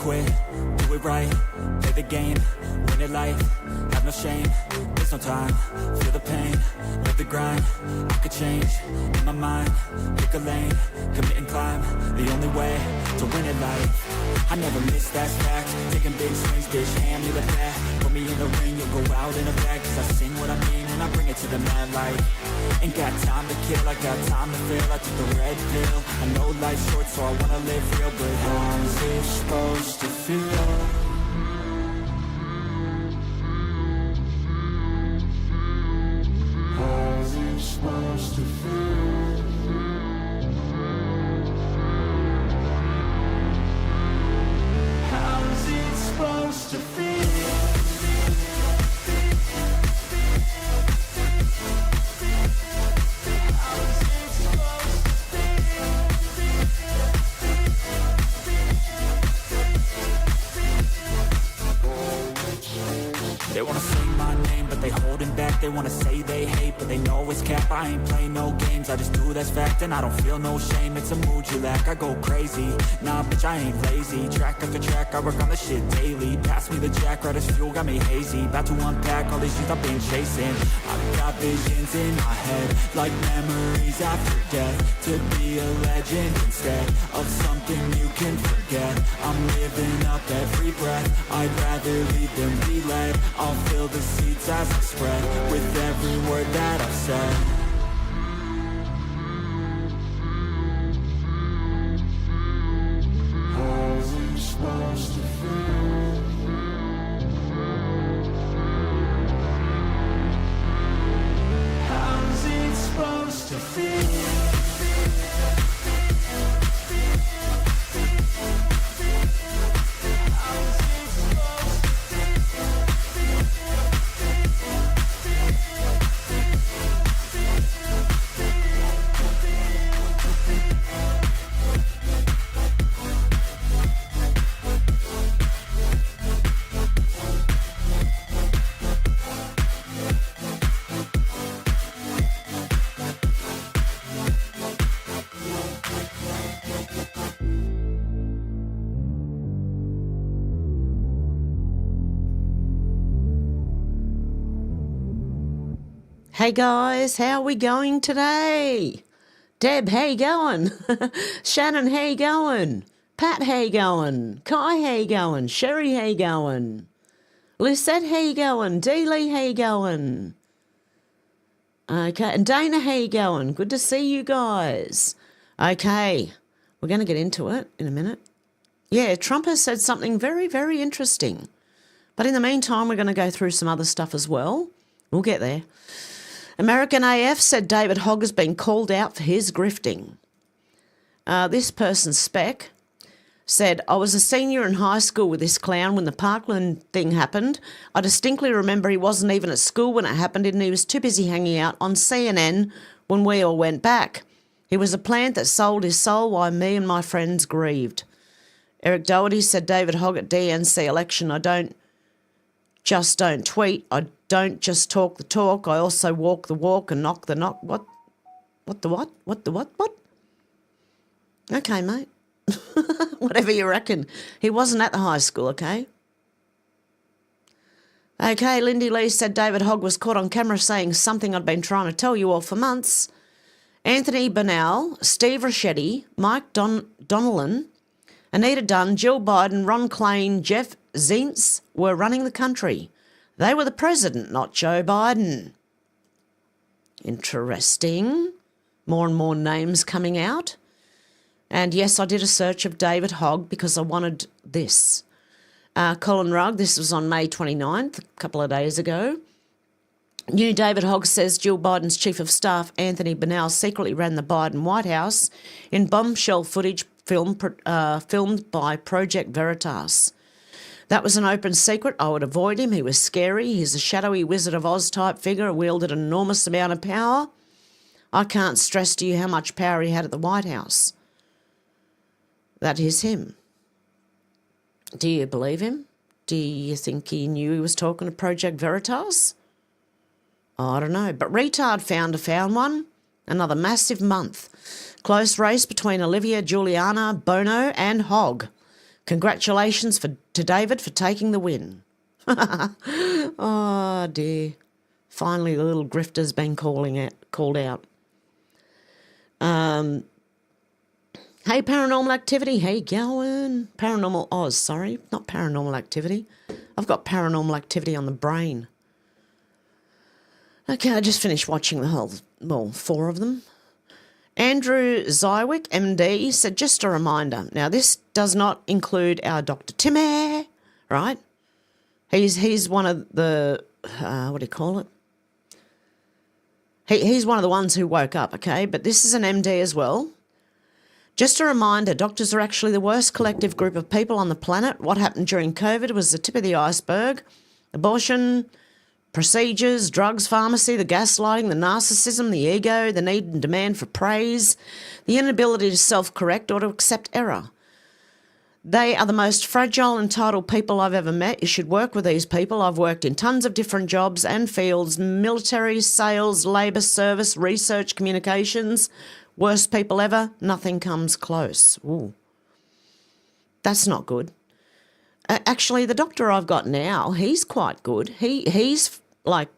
quit, do it right, play the game, win it life, have no shame, there's no time, feel the pain, live the grind, I could change, in my mind, pick a lane, commit and climb, the only way to win it life, I never miss, that's fact, taking big swings, bitch, hand me the bat, put me in the ring, you'll go out in a bag, cause I sing what I mean and I bring it to the mad light, ain't got time to kill, I got time to feel, I took the red pill, I know life's short so I wanna live real, but how's it supposed to feel? How's it supposed to feel? How's it supposed to feel? They wanna say my name, but they holding back. They wanna say they hate, but they know it's cap. I ain't play no games, I just do that's fact. And I don't feel no shame, it's a mood you lack. I go crazy, nah bitch I ain't lazy. Track after track, I work on the shit daily. Pass me the jack, right as fuel, got me hazy. About to unpack all these things I've been chasing. I've got visions in my head, like memories after death. To be a legend instead of something you can forget. I'm living up every breath, I'd rather lead than be led. I'll fill the seats as I spread with every word that I've said. How's it supposed to feel? How's it supposed to feel? Hey guys, how are we going today? Deb, how you going? Shannon, how you going? Pat, how you going? Kai, how you going? Sherry, how you going? Lisette, how you going? Dee Lee, how you going? Okay, and Dana, how you going? Good to see you guys. Okay, we're going to get into it in a minute. Yeah, Trump has said something very, very interesting. But in the meantime, we're going to go through some other stuff as well. We'll get there. American AF said David Hogg has been called out for his grifting. This person, Spec, said, I was a senior in high school with this clown when the Parkland thing happened. I distinctly remember he wasn't even at school when it happened and he was too busy hanging out on CNN when we all went back. He was a plant that sold his soul while me and my friends grieved. Eric Doherty said David Hogg at DNC election, I don't tweet. I don't just talk the talk. I also walk the walk and knock the knock. What? What the what? What the what? What? Okay, mate. Whatever you reckon. He wasn't at the high school, okay? Okay, Lindy Lee said David Hogg was caught on camera saying something I'd been trying to tell you all for months. Anthony Bernal, Steve Ricchetti, Mike Donnellan, Anita Dunn, Jill Biden, Ron Klain, Jeff Zients were running the country. They were the president, not Joe Biden. Interesting. More and more names coming out. And yes, I did a search of David Hogg because I wanted this. Colin Rugg, this was on May 29th, a couple of days ago. New David Hogg says Jill Biden's chief of staff, Anthony Bernal, secretly ran the Biden White House in bombshell footage filmed by Project Veritas. That was an open secret. I would avoid him. He was scary. He's a shadowy Wizard of Oz type figure who wielded an enormous amount of power. I can't stress to you how much power he had at the White House. That is him. Do you believe him? Do you think he knew he was talking to Project Veritas? I don't know. But Retard found one. Another massive month. Close race between Olivia, Juliana, Bono and Hogg. Congratulations to David for taking the win. Oh, dear. Finally, the little grifter's been called out. Hey, Paranormal Activity, how you going? Paranormal Oz, sorry, not Paranormal Activity. I've got Paranormal Activity on the brain. Okay, I just finished watching the whole, 4 of them. Andrew Zywick, MD, said, just a reminder. Now, this does not include our Dr. Timmy, right? He's one of the, what do you call it? He's one of the ones who woke up, okay? But this is an MD as well. Just a reminder, doctors are actually the worst collective group of people on the planet. What happened during COVID was the tip of the iceberg. Abortion, procedures, drugs, pharmacy, the gaslighting, the narcissism, the ego, the need and demand for praise, the inability to self-correct or to accept error. They are the most fragile, entitled people I've ever met. You should work with these people. I've worked in tons of different jobs and fields, military, sales, labour, service, research, communications. Worst people ever, nothing comes close. Ooh. That's not good. Actually, the doctor I've got now, he's quite good. He's like,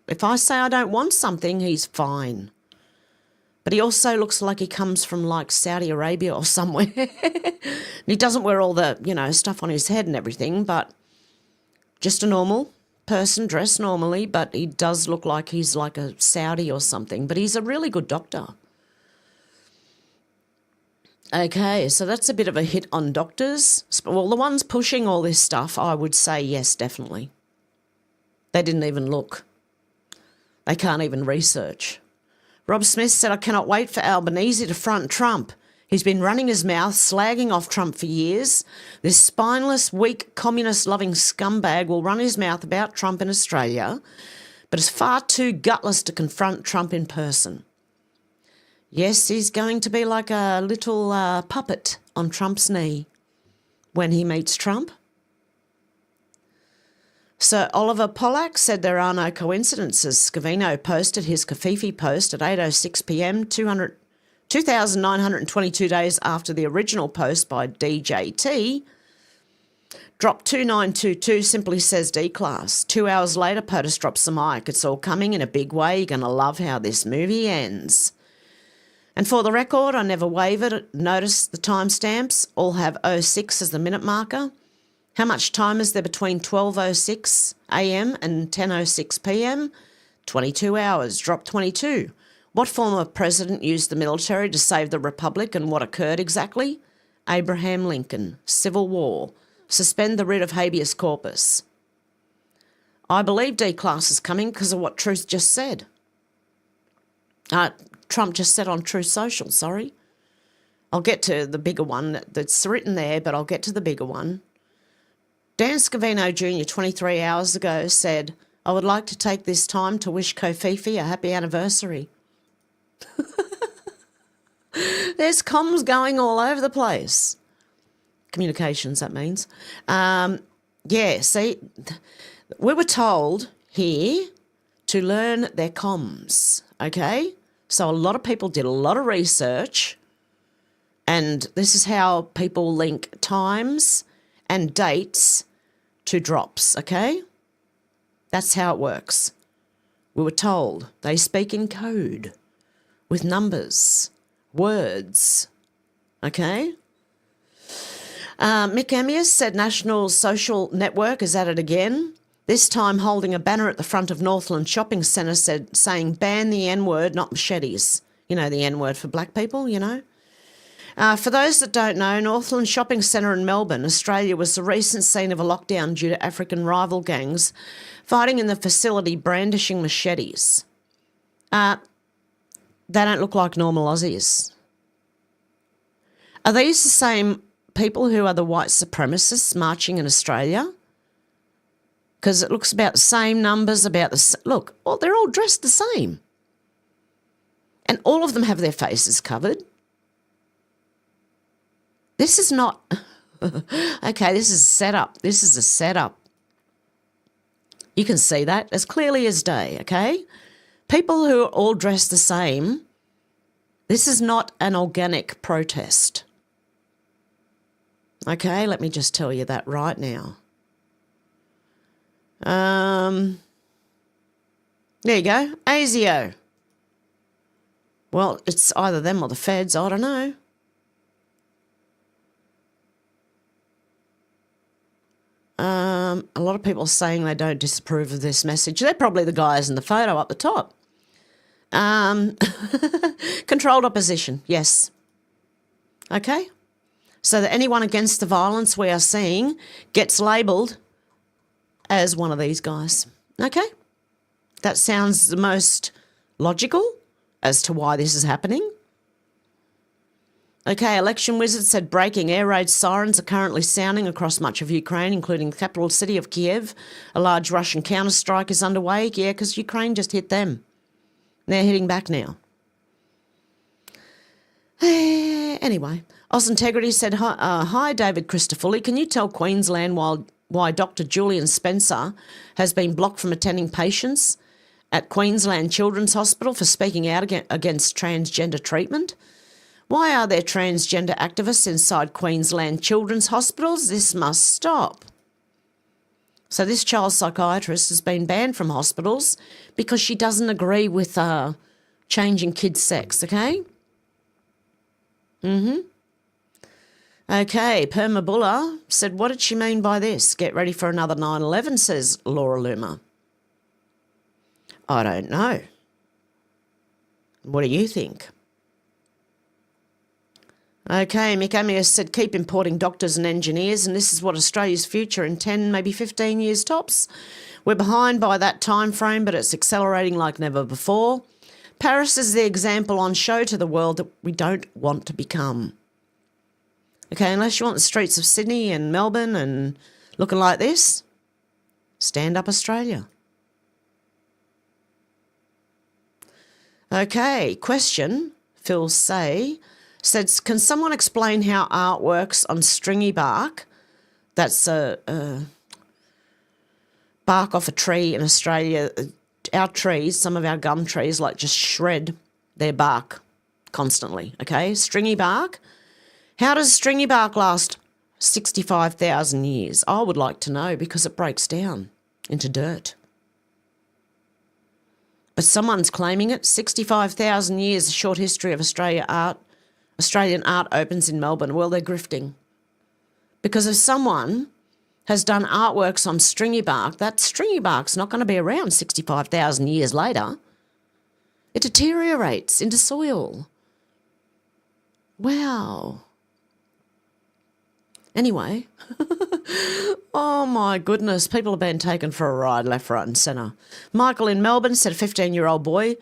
if I say I don't want something, he's fine. But he also looks like he comes from like Saudi Arabia or somewhere. He doesn't wear all the, stuff on his head and everything, but just a normal person dressed normally, but he does look like he's like a Saudi or something. But he's a really good doctor. Okay, so that's a bit of a hit on doctors. Well, the ones pushing all this stuff, I would say yes, definitely. They didn't even look. They can't even research. Rob Smith said, I cannot wait for Albanese to front Trump. He's been running his mouth, slagging off Trump for years. This spineless, weak, communist-loving scumbag will run his mouth about Trump in Australia, but is far too gutless to confront Trump in person. Yes, he's going to be like a little puppet on Trump's knee when he meets Trump. Sir Oliver Pollack said there are no coincidences. Scavino posted his Kafifi post at 8:06 p.m, 2,922 days after the original post by DJT. Drop 2922 simply says D-Class. 2 hours later, POTUS drops the mic. It's all coming in a big way. You're going to love how this movie ends. And for the record, I never wavered. Notice the timestamps all have 06 as the minute marker. How much time is there between 12:06 a.m. and 10:06 p.m? 22 hours. Drop 22. What former president used the military to save the republic and what occurred exactly? Abraham Lincoln. Civil War. Suspend the writ of habeas corpus. I believe D-Class is coming because of what Truth just said. Trump just said on Truth Social, sorry. I'll get to the bigger one that's written there, but I'll get to the bigger one. Dan Scavino Jr. 23 hours ago said, I would like to take this time to wish Kofifi a happy anniversary. There's comms going all over the place. Communications, that means. See, we were told here to learn their comms, okay? So a lot of people did a lot of research, and this is how people link times and dates to drops, okay? That's how it works. We were told they speak in code with numbers, words, okay? Mick Amius said National Social Network is at it again, this time holding a banner at the front of Northland Shopping Centre saying ban the N-word, not machetes. You know, the N-word for black people, For those that don't know, Northland Shopping Centre in Melbourne, Australia, was the recent scene of a lockdown due to African rival gangs fighting in the facility brandishing machetes. They don't look like normal Aussies. Are these the same people who are the white supremacists marching in Australia? Because it looks about the same numbers, look, they're all dressed the same. And all of them have their faces covered. This is not, okay, this is a setup. This is a setup. You can see that as clearly as day, okay? People who are all dressed the same, this is not an organic protest. Okay, let me just tell you that right now. There you go, ASIO. Well, it's either them or the feds, I don't know. A lot of people are saying they don't disapprove of this message. They're probably the guys in the photo up the top. Controlled opposition, yes. Okay? So that anyone against the violence we are seeing gets labelled as one of these guys. Okay? That sounds the most logical as to why this is happening. Okay, Election Wizard said breaking air raid sirens are currently sounding across much of Ukraine, including the capital city of Kiev. A large Russian counterstrike is underway. Yeah, because Ukraine just hit them. They're hitting back now. Anyway, Oz Integrity said, hi, David Christopherly. Can you tell Queensland why Dr. Julian Spencer has been blocked from attending patients at Queensland Children's Hospital for speaking out against transgender treatment? Why are there transgender activists inside Queensland children's hospitals? This must stop. So this child psychiatrist has been banned from hospitals because she doesn't agree with changing kids' sex, okay? Okay, Perma Bulla said, what did she mean by this? Get ready for another 9/11, says Laura Luma. I don't know. What do you think? Okay, Mick Amias said, keep importing doctors and engineers, and this is what Australia's future in 10, maybe 15 years tops. We're behind by that time frame, but it's accelerating like never before. Paris is the example on show to the world that we don't want to become. Okay, unless you want the streets of Sydney and Melbourne and looking like this, stand up Australia. Okay, question, Phil said, can someone explain how art works on stringy bark? That's a bark off a tree in Australia. Our trees, some of our gum trees, like just shred their bark constantly, okay? Stringy bark. How does stringy bark last 65,000 years? I would like to know because it breaks down into dirt. But someone's claiming it. 65,000 years, a short history of Australian art opens in Melbourne. Well, they're grifting. Because if someone has done artworks on stringy bark, that stringy bark's not going to be around 65,000 years later. It deteriorates into soil. Wow. Anyway, oh my goodness, people have been taken for a ride left, right and centre. Michael in Melbourne said a 15-year-old boy,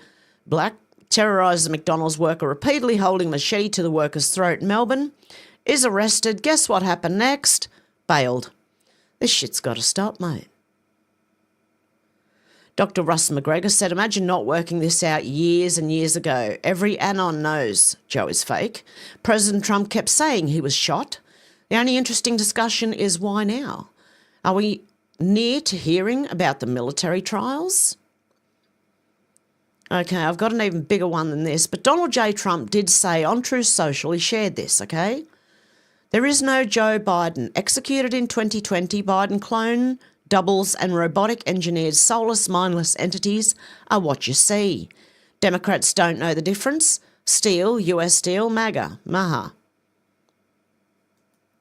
black, terrorised a McDonald's worker repeatedly holding machete to the worker's throat in Melbourne, is arrested. Guess what happened next? Bailed. This shit's got to stop, mate. Dr. Russ McGregor said, imagine not working this out years and years ago. Every anon knows Joe is fake. President Trump kept saying he was shot. The only interesting discussion is why now? Are we near to hearing about the military trials? Okay, I've got an even bigger one than this, but Donald J. Trump did say on Truth Social, he shared this, okay? There is no Joe Biden. Executed in 2020, Biden clone, doubles and robotic engineered soulless, mindless entities are what you see. Democrats don't know the difference. Steel, US Steel, MAGA, Maha.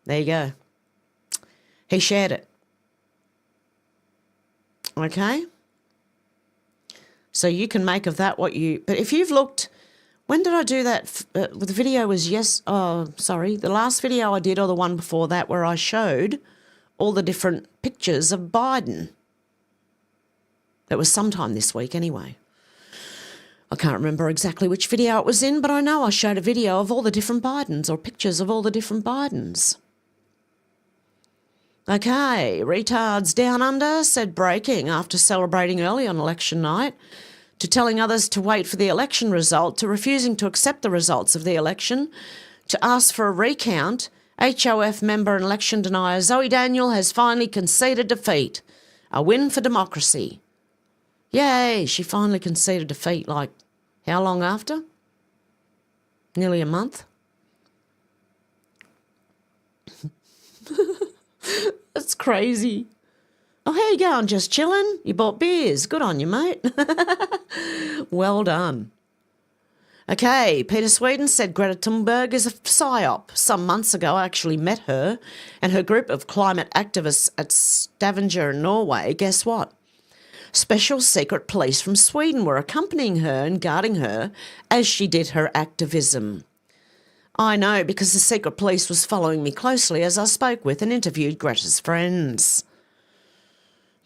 There you go. He shared it. Okay? So you can make of that what you... But if you've looked... When did I do that? The video was the last video I did or the one before that where I showed all the different pictures of Biden. It was sometime this week anyway. I can't remember exactly which video it was in, but I know I showed a video of all the different Bidens or pictures of all the different Bidens. Okay, retards down under said breaking after celebrating early on election night to telling others to wait for the election result to refusing to accept the results of the election to ask for a recount. HOF member and election denier Zoe Daniel has finally conceded defeat. A win for democracy. Yay, she finally conceded defeat like how long after? Nearly a month. That's crazy. Oh, how you going? Just chilling? You bought beers. Good on you, mate. Well done. Okay, Peter Sweden said Greta Thunberg is a psyop. Some months ago, I actually met her and her group of climate activists at Stavanger in Norway. Guess what? Special secret police from Sweden were accompanying her and guarding her as she did her activism. I know, because the secret police was following me closely as I spoke with and interviewed Greta's friends.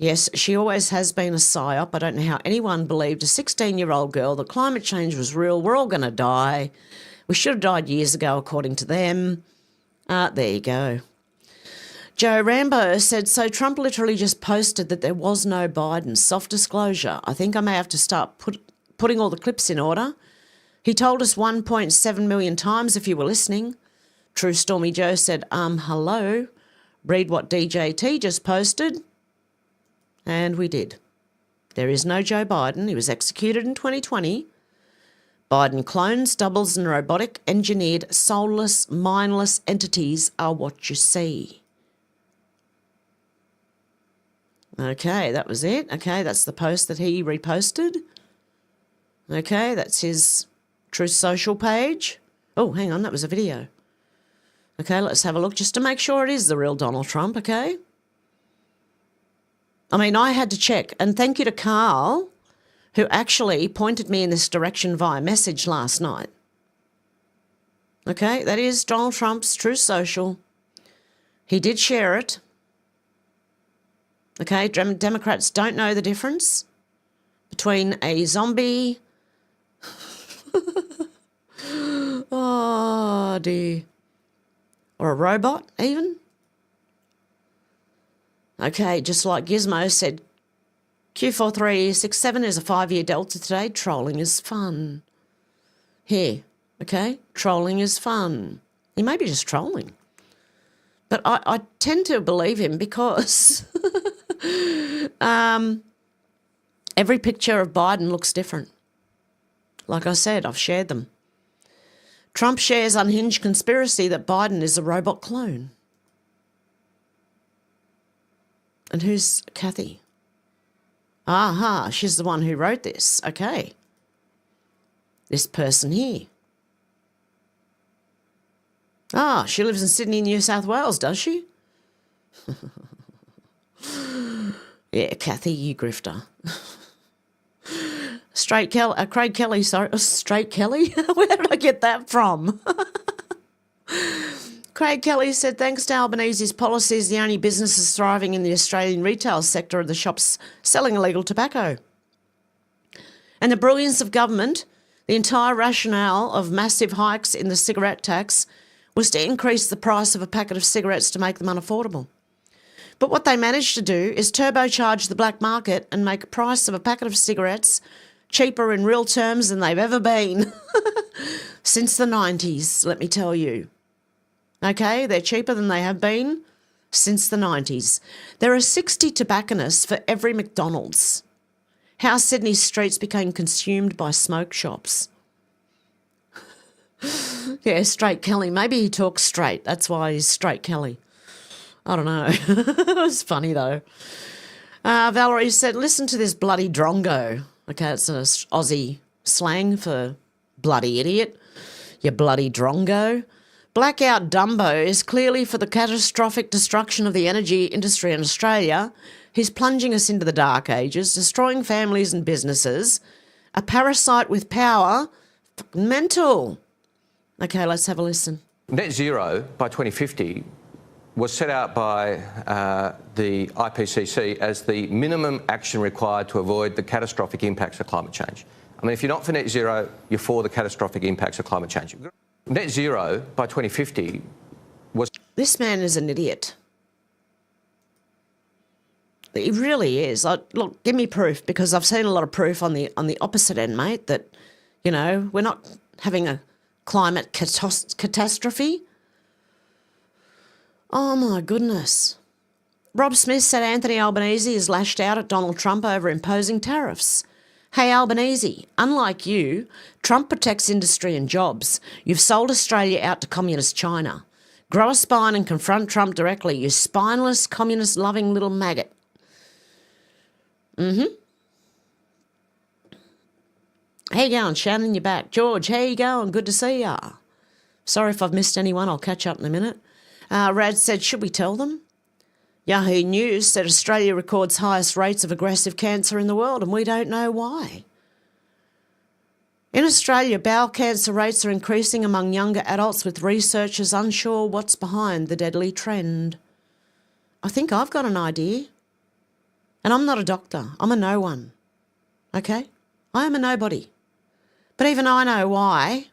Yes, she always has been a psyop. I don't know how anyone believed a 16-year-old girl that climate change was real. We're all going to die. We should have died years ago, according to them. There you go. Joe Rambo said, so Trump literally just posted that there was no Biden. Soft disclosure. I think I may have to start putting all the clips in order. He told us 1.7 million times if you were listening. True Stormy Joe said, hello. Read what DJT just posted. And we did. There is no Joe Biden. He was executed in 2020. Biden clones, doubles and robotic engineered soulless, mindless entities are what you see. Okay, that was it. Okay, that's the post that he reposted. Okay, that's his Truth Social page. Oh, hang on, that was a video. Okay, let's have a look just to make sure it is the real Donald Trump, okay? I mean, I had to check, and thank you to Carl, who actually pointed me in this direction via message last night. Okay, that is Donald Trump's Truth Social. He did share it. Okay, Democrats don't know the difference between a zombie... oh, dear. Or a robot, even. Okay, just like Gizmo said, Q4367 is a 5-year delta today. Trolling is fun. Here, okay? Trolling is fun. He may be just trolling. But I tend to believe him because every picture of Biden looks different. Like I said, I've shared them. Trump shares unhinged conspiracy that Biden is a robot clone. And who's Kathy? Aha, she's the one who wrote this. Okay. This person here. Ah, she lives in Sydney, New South Wales, does she? Yeah, Kathy, you grifter. Craig Kelly, sorry. Straight Kelly? Where did I get that from? Craig Kelly said, thanks to Albanese's policies, the only businesses thriving in the Australian retail sector are the shops selling illegal tobacco. And the brilliance of government, the entire rationale of massive hikes in the cigarette tax was to increase the price of a packet of cigarettes to make them unaffordable. But what they managed to do is turbocharge the black market and make the price of a packet of cigarettes cheaper in real terms than they've ever been since the 90s, let me tell you. Okay, they're cheaper than they have been since the 90s. There are 60 tobacconists for every McDonald's. How Sydney's streets became consumed by smoke shops. Yeah, Straight Kelly. Maybe he talks straight. That's why he's Straight Kelly. I don't know. It was funny, though. Valerie said, listen to this bloody drongo. Okay, it's an Aussie slang for bloody idiot. You bloody drongo. Blackout Dumbo is clearly for the catastrophic destruction of the energy industry in Australia. He's plunging us into the dark ages, destroying families and businesses. A parasite with power. Fucking mental. Okay, let's have a listen. Net zero by 2050 was set out by the IPCC as the minimum action required to avoid the catastrophic impacts of climate change. I mean, if you're not for net zero, you're for the catastrophic impacts of climate change. Net zero by 2050 was... This man is an idiot. He really is. Look, give me proof, because I've seen a lot of proof on the opposite end, mate, that, you know, we're not having a climate catastrophe. Oh, my goodness. Rob Smith said Anthony Albanese has lashed out at Donald Trump over imposing tariffs. Hey, Albanese, unlike you, Trump protects industry and jobs. You've sold Australia out to communist China. Grow a spine and confront Trump directly, you spineless, communist-loving little maggot. How you going, Shannon? You're back. George, how you going? Good to see ya. Sorry if I've missed anyone. I'll catch up in a minute. Rad said, should we tell them? Yahoo News said Australia records highest rates of aggressive cancer in the world and we don't know why. In Australia, bowel cancer rates are increasing among younger adults with researchers unsure what's behind the deadly trend. I think I've got an idea. And I'm not a doctor. I'm a no one. Okay? I am a nobody. But even I know why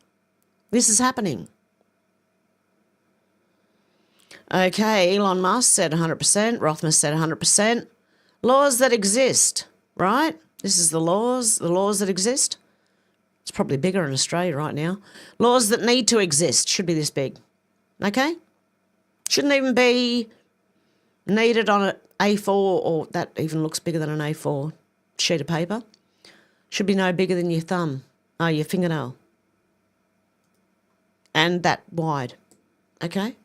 this is happening. Okay, Elon Musk said 100%. Rothman said 100%. Laws that exist, right? This is the laws that exist. It's probably bigger in Australia right now. Laws that need to exist should be this big. Okay? Shouldn't even be needed on an A4, or that even looks bigger than an A4 sheet of paper. Should be no bigger than your thumb. Oh, your fingernail. And that wide. Okay?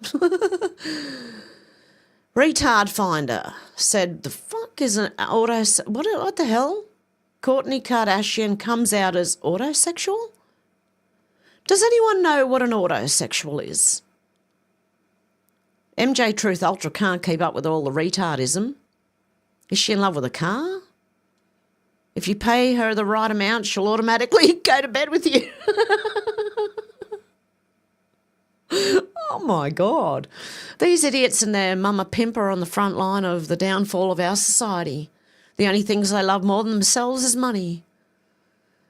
Retard Finder said, the fuck is an auto... What the hell? Kourtney Kardashian comes out as autosexual? Does anyone know what an autosexual is? MJ Truth Ultra can't keep up with all the retardism. Is she in love with a car? If you pay her the right amount, she'll automatically go to bed with you. Oh, my God. These idiots and their mama pimp are on the front line of the downfall of our society. The only things they love more than themselves is money.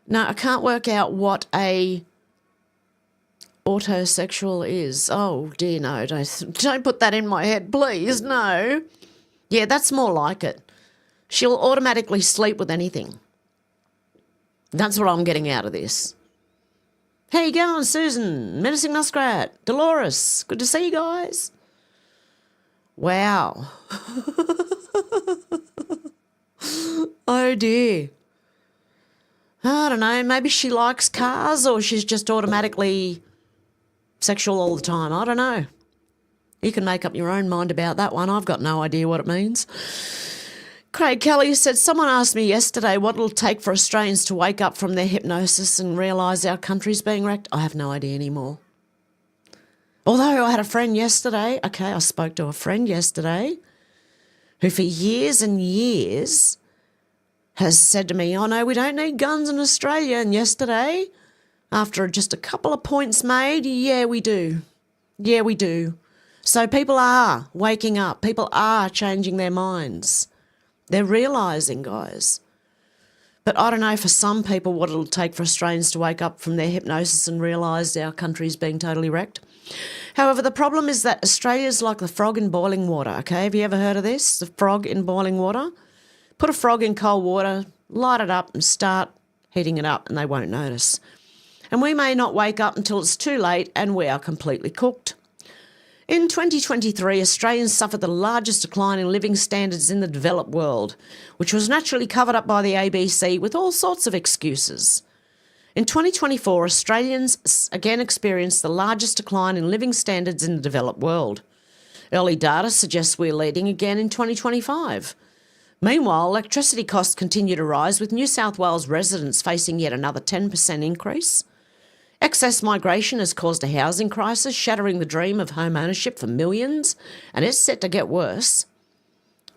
No, I can't work out what a autosexual is. Oh, dear, no. Don't put that in my head, please. No. Yeah, that's more like it. She'll automatically sleep with anything. That's what I'm getting out of this. How you going, Susan? Menacing Muskrat. Dolores. Good to see you guys. Wow. Oh, dear. I don't know. Maybe she likes cars or she's just automatically sexual all the time. I don't know. You can make up your own mind about that one. I've got no idea what it means. Craig Kelly said, someone asked me yesterday what it'll take for Australians to wake up from their hypnosis and realise our country's being wrecked. I have no idea anymore. Although I had a friend yesterday, I spoke to a friend yesterday who for years and years has said to me, oh no, we don't need guns in Australia. And yesterday, after just a couple of points made, yeah, we do. Yeah, we do. So people are waking up. People are changing their minds. They're realising, guys. But I don't know for some people what it'll take for Australians to wake up from their hypnosis and realise our country's being totally wrecked. However, the problem is that Australia's like the frog in boiling water, okay? Have you ever heard of this, the frog in boiling water? Put a frog in cold water, light it up and start heating it up and they won't notice. And we may not wake up until it's too late and we are completely cooked. In 2023, Australians suffered the largest decline in living standards in the developed world, which was naturally covered up by the ABC with all sorts of excuses. In 2024, Australians again experienced the largest decline in living standards in the developed world. Early data suggests we're leading again in 2025. Meanwhile, electricity costs continue to rise, with New South Wales residents facing yet another 10% increase. Excess migration has caused a housing crisis, shattering the dream of home ownership for millions, and it's set to get worse.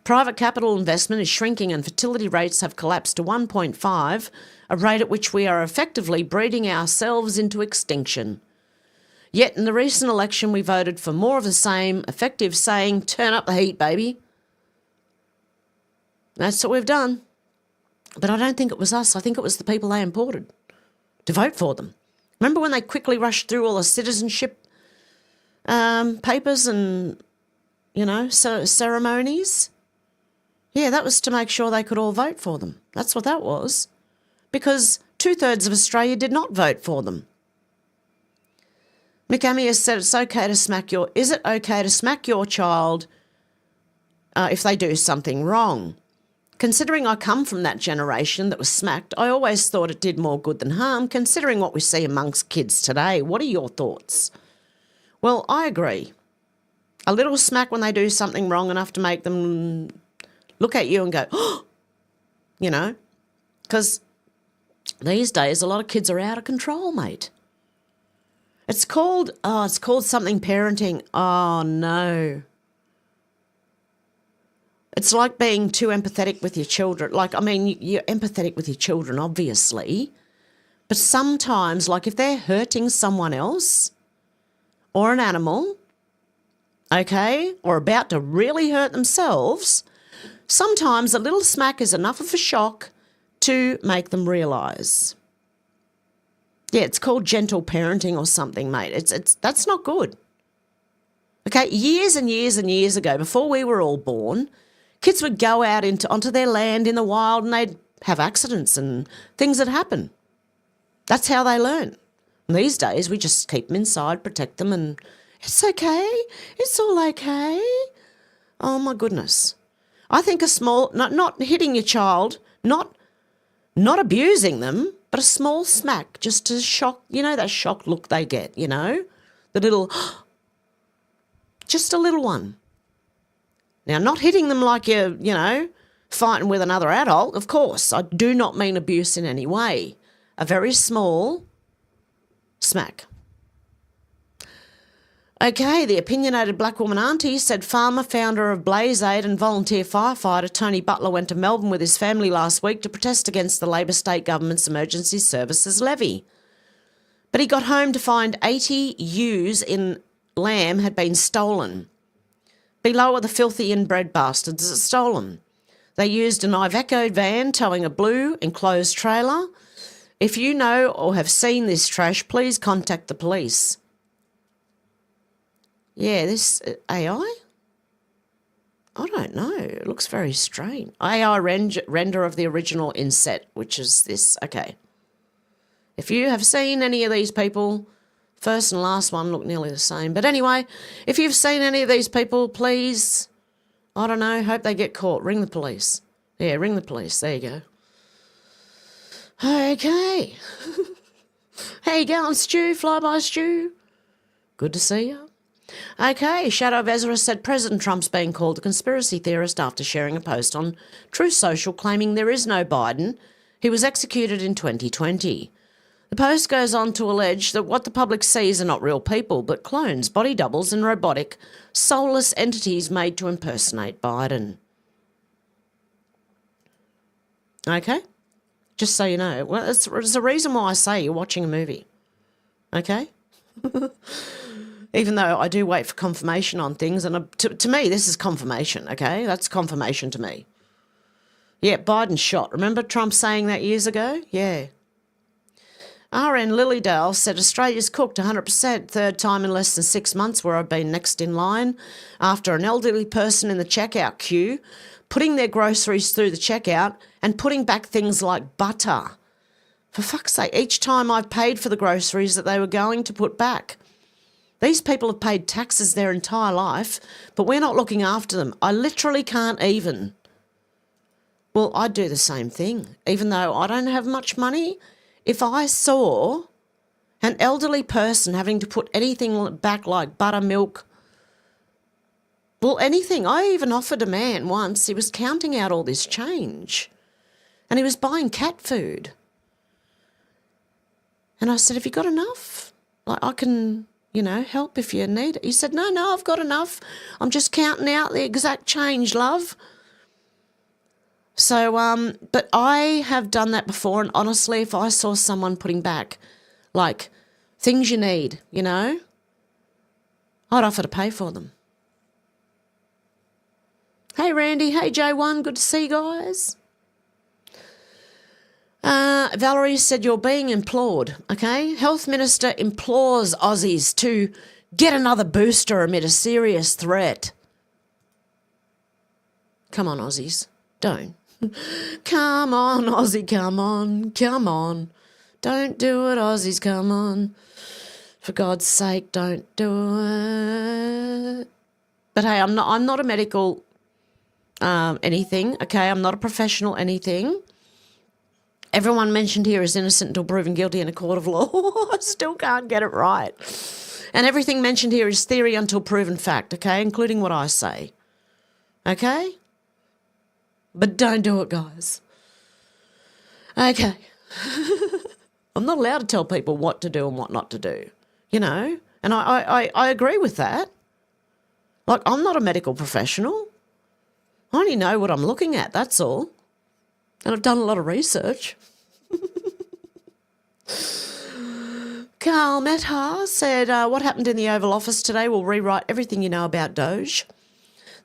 Private capital investment is shrinking and fertility rates have collapsed to 1.5, a rate at which we are effectively breeding ourselves into extinction. Yet in the recent election we voted for more of the same, effective saying, turn up the heat, baby. That's what we've done. But I don't think it was us. I think it was the people they imported to vote for them. Remember when they quickly rushed through all the citizenship papers and, ceremonies? Yeah, that was to make sure they could all vote for them. That's what that was. Because 2/3 of Australia did not vote for them. Mick Amias said is it okay to smack your child if they do something wrong? Considering I come from that generation that was smacked, I always thought it did more good than harm, considering what we see amongst kids today. What are your thoughts? Well, I agree. A little smack when they do something wrong enough to make them look at you and go, oh, you know, because these days a lot of kids are out of control, mate. It's called something parenting. Oh, no. It's like being too empathetic with your children. Like, I mean, you're empathetic with your children, obviously. But sometimes, like if they're hurting someone else or an animal, okay, or about to really hurt themselves, sometimes a little smack is enough of a shock to make them realise. Yeah, it's called gentle parenting or something, mate. That's not good. Okay, years and years and years ago, before we were all born, kids would go out onto their land in the wild and they'd have accidents and things that happen. That's how they learn. And these days, we just keep them inside, protect them, and it's okay. It's all okay. Oh, my goodness. I think a small, not hitting your child, not abusing them, but a small smack just to shock, you know, that shocked look they get, you know, the little, just a little one. Now, not hitting them like you're, you know, fighting with another adult, of course. I do not mean abuse in any way. A very small smack. Okay, the opinionated black woman auntie said farmer, founder of Blaze Aid and volunteer firefighter Tony Butler went to Melbourne with his family last week to protest against the Labor state government's emergency services levy. But he got home to find 80 ewes in lamb had been stolen. Below are the filthy inbred bastards that stole them. They used an Iveco van towing a blue enclosed trailer. If you know or have seen this trash, please contact the police. Yeah, this AI? I don't know. It looks very strange. AI render of the original inset, which is this. Okay. If you have seen any of these people, first and last one look nearly the same. But anyway, if you've seen any of these people, please, I don't know, hope they get caught. Ring the police. Yeah, ring the police. There you go. Okay. How you going, Stu? Flyby Stu? Good to see you. Okay, Shadow of Ezra said President Trump's being called a conspiracy theorist after sharing a post on Truth Social claiming there is no Biden. He was executed in 2020. The post goes on to allege that what the public sees are not real people, but clones, body doubles and robotic, soulless entities made to impersonate Biden. Okay? Just so you know. Well, it's a reason why I say you're watching a movie. Okay? Even though I do wait for confirmation on things, and to me, this is confirmation, okay? That's confirmation to me. Yeah, Biden's shot. Remember Trump saying that years ago? Yeah. RN Lilydale said Australia's cooked 100%, third time in less than 6 months where I've been next in line after an elderly person in the checkout queue putting their groceries through the checkout and putting back things like butter. For fuck's sake, each time I've paid for the groceries that they were going to put back. These people have paid taxes their entire life, but we're not looking after them. I literally can't even. Well, I'd do the same thing. Even though I don't have much money, if I saw an elderly person having to put anything back like buttermilk, well, anything. I even offered a man once, he was counting out all this change and he was buying cat food. And I said, have you got enough? Like, I can, help if you need it. He said, no, I've got enough. I'm just counting out the exact change, love. So, but I have done that before, and honestly, if I saw someone putting back, like, things you need, I'd offer to pay for them. Hey, Randy. Hey, J1. Good to see you guys. Valerie said you're being implored, okay? Health Minister implores Aussies to get another booster amid a serious threat. Come on, Aussies. Don't. Come on, Aussie, come on. Don't do it, Aussies, come on. For God's sake, don't do it. But hey, I'm not a medical anything, okay? I'm not a professional anything. Everyone mentioned here is innocent until proven guilty in a court of law. I still can't get it right. And everything mentioned here is theory until proven fact, okay, including what I say. Okay? But don't do it, guys. Okay. I'm not allowed to tell people what to do and what not to do, you know? And I agree with that. Like, I'm not a medical professional. I only know what I'm looking at, that's all. And I've done a lot of research. Carl Mehta said, what happened in the Oval Office today will rewrite everything you know about Doge.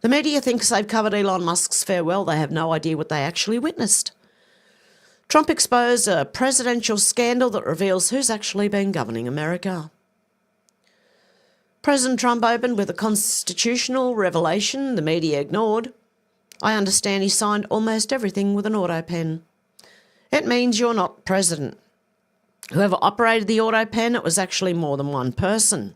The media thinks they've covered Elon Musk's farewell. They have no idea what they actually witnessed. Trump exposed a presidential scandal that reveals who's actually been governing America. President Trump opened with a constitutional revelation the media ignored. I understand he signed almost everything with an auto pen. It means you're not president. Whoever operated the auto pen, it was actually more than one person.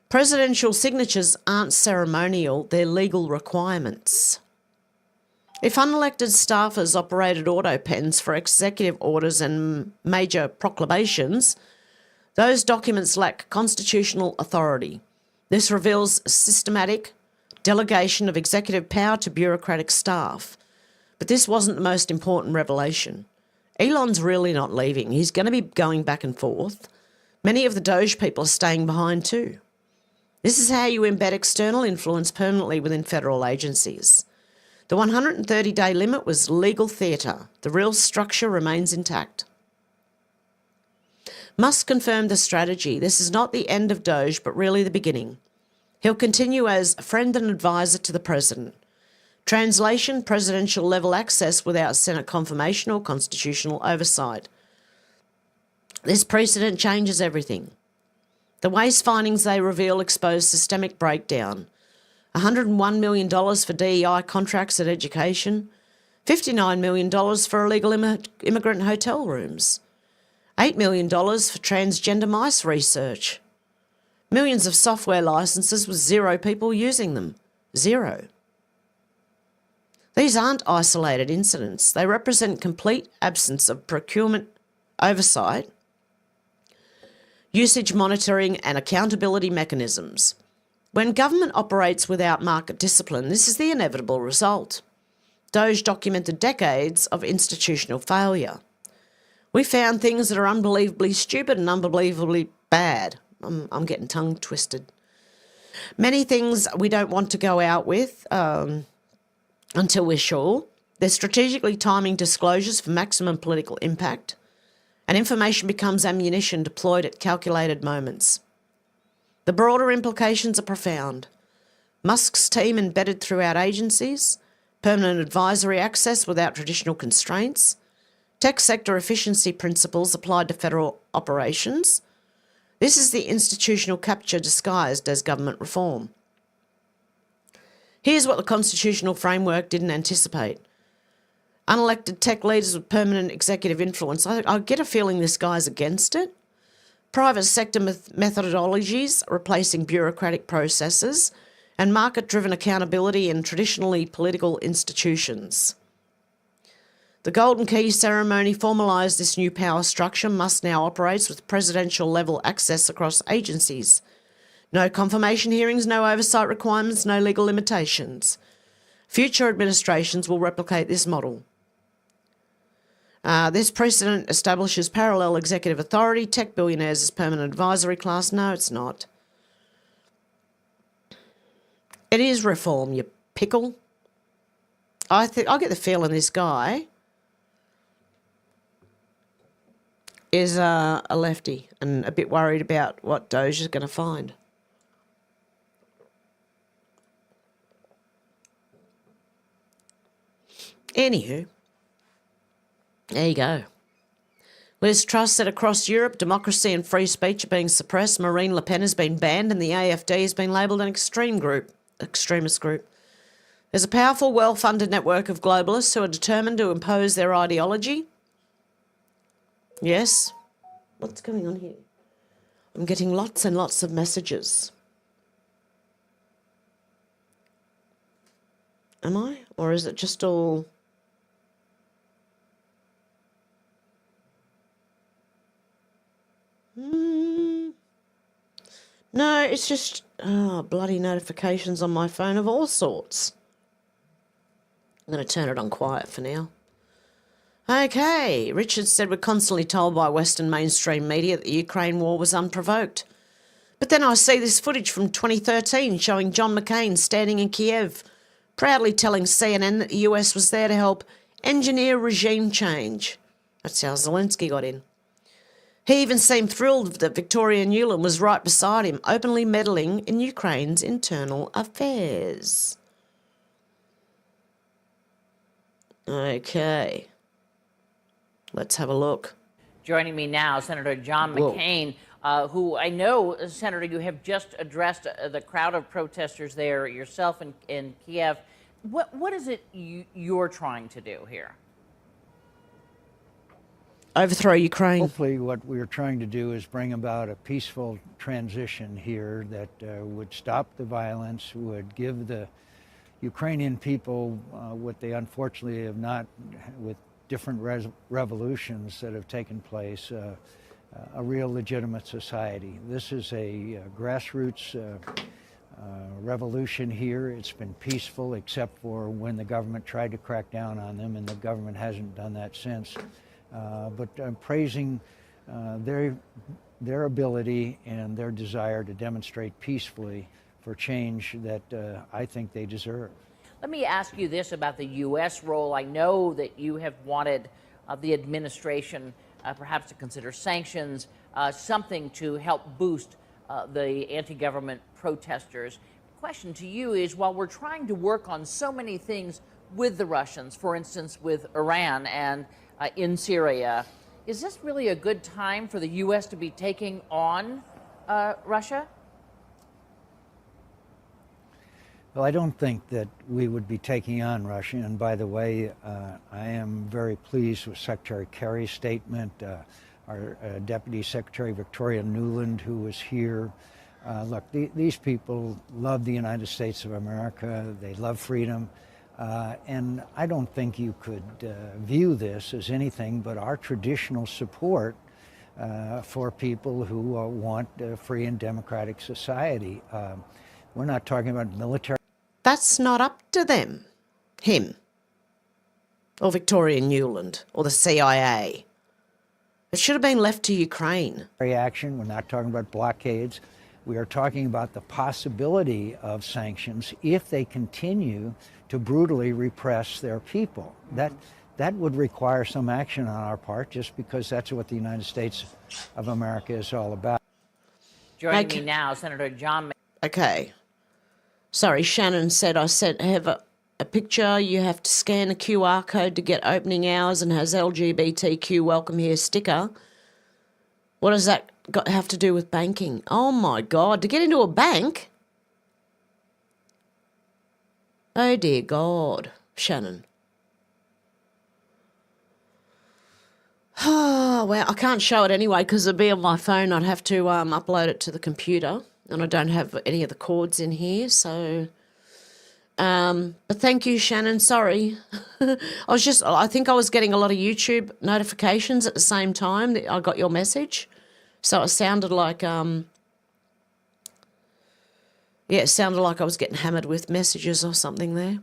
Presidential signatures aren't ceremonial, they're legal requirements. If unelected staffers operated auto pens for executive orders and major proclamations, those documents lack constitutional authority. This reveals systematic delegation of executive power to bureaucratic staff. But this wasn't the most important revelation. Elon's really not leaving. He's going to be going back and forth. Many of the Doge people are staying behind too. This is how you embed external influence permanently within federal agencies. The 130-day limit was legal theatre. The real structure remains intact. Musk confirmed the strategy. This is not the end of Doge, but really the beginning. He'll continue as a friend and advisor to the president. Translation, presidential level access without Senate confirmation or constitutional oversight. This precedent changes everything. The waste findings they reveal expose systemic breakdown. $101 million for DEI contracts at education, $59 million for illegal immigrant hotel rooms, $8 million for transgender mice research, millions of software licenses with 0 people using them. 0. These aren't isolated incidents. They represent complete absence of procurement oversight, usage monitoring and accountability mechanisms. When government operates without market discipline, this is the inevitable result. Doge documented decades of institutional failure. We found things that are unbelievably stupid and unbelievably bad. I'm getting tongue twisted. Many things we don't want to go out with until we're sure. They're strategically timing disclosures for maximum political impact, and information becomes ammunition deployed at calculated moments. The broader implications are profound. Musk's team embedded throughout agencies, permanent advisory access without traditional constraints, tech sector efficiency principles applied to federal operations. This is the institutional capture disguised as government reform. Here's what the constitutional framework didn't anticipate. Unelected tech leaders with permanent executive influence. I get a feeling this guy's against it. Private sector methodologies replacing bureaucratic processes, and market-driven accountability in traditionally political institutions. The Golden Key ceremony formalised this new power structure. Musk now operates with presidential-level access across agencies. No confirmation hearings, no oversight requirements, no legal limitations. Future administrations will replicate this model. This precedent establishes parallel executive authority, tech billionaires as permanent advisory class. No, it's not. It is reform, you pickle. I get the feeling this guy is a lefty and a bit worried about what Doge is going to find. Anywho, there you go. Liz Truss said across Europe, democracy and free speech are being suppressed. Marine Le Pen has been banned and the AfD has been labelled an extremist group. There's a powerful, well-funded network of globalists who are determined to impose their ideology. Yes? What's going on here? I'm getting lots and lots of messages. Am I? Or is it just all... No, it's just bloody notifications on my phone of all sorts. I'm going to turn it on quiet for now. Okay, Richard said we're constantly told by Western mainstream media that the Ukraine war was unprovoked. But then I see this footage from 2013 showing John McCain standing in Kiev, proudly telling CNN that the US was there to help engineer regime change. That's how Zelensky got in. He even seemed thrilled that Victoria Nuland was right beside him, openly meddling in Ukraine's internal affairs. Okay. Let's have a look. Joining me now, Senator John McCain, who I know, Senator, you have just addressed the crowd of protesters there yourself in Kiev. What is it you're trying to do here? Overthrow Ukraine. Hopefully what we're trying to do is bring about a peaceful transition here that would stop the violence, would give the Ukrainian people what they unfortunately have not, with different revolutions that have taken place, a real legitimate society. This is a grassroots revolution here. It's been peaceful except for when the government tried to crack down on them, and the government hasn't done that since. But I'm praising their ability and their desire to demonstrate peacefully for change that I think they deserve. Let me ask you this about the U.S. role. I know that you have wanted the administration perhaps to consider sanctions, something to help boost the anti-government protesters. The question to you is, while we're trying to work on so many things with the Russians, for instance, with Iran and in Syria, is this really a good time for the U.S. to be taking on Russia? Well, I don't think that we would be taking on Russia. And by the way, I am very pleased with Secretary Kerry's statement, our Deputy Secretary Victoria Nuland, who was here. Look, these people love the United States of America. They love freedom. And I don't think you could view this as anything but our traditional support for people who want a free and democratic society. We're not talking about military. That's not up to them, him, or Victoria Nuland, or the CIA. It should have been left to Ukraine. Action. We're not talking about blockades. We are talking about the possibility of sanctions if they continue to brutally repress their people. That would require some action on our part, just because that's what the United States of America is all about. Joining me now, Senator John. Okay. Sorry, Shannon said I have a picture. You have to scan a QR code to get opening hours and has LGBTQ welcome here sticker. What does that have to do with banking? Oh my God, to get into a bank? Oh dear God, Shannon. Oh, well, I can't show it anyway because it'd be on my phone. I'd have to upload it to the computer, and I don't have any of the cords in here, so... but thank you, Shannon. Sorry. I think I was getting a lot of YouTube notifications at the same time that I got your message. So it sounded like, it sounded like I was getting hammered with messages or something there.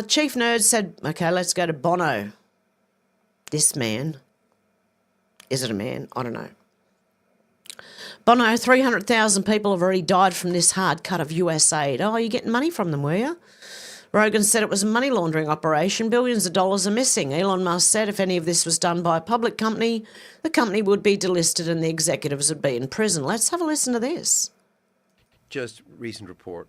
Chief Nerd said, okay, let's go to Bono. This man. Is it a man? I don't know. Bono, 300,000 people have already died from this hard cut of US aid. Oh, you're getting money from them, were you? Rogan said it was a money laundering operation. Billions of dollars are missing. Elon Musk said if any of this was done by a public company, the company would be delisted and the executives would be in prison. Let's have a listen to this. Just recent report.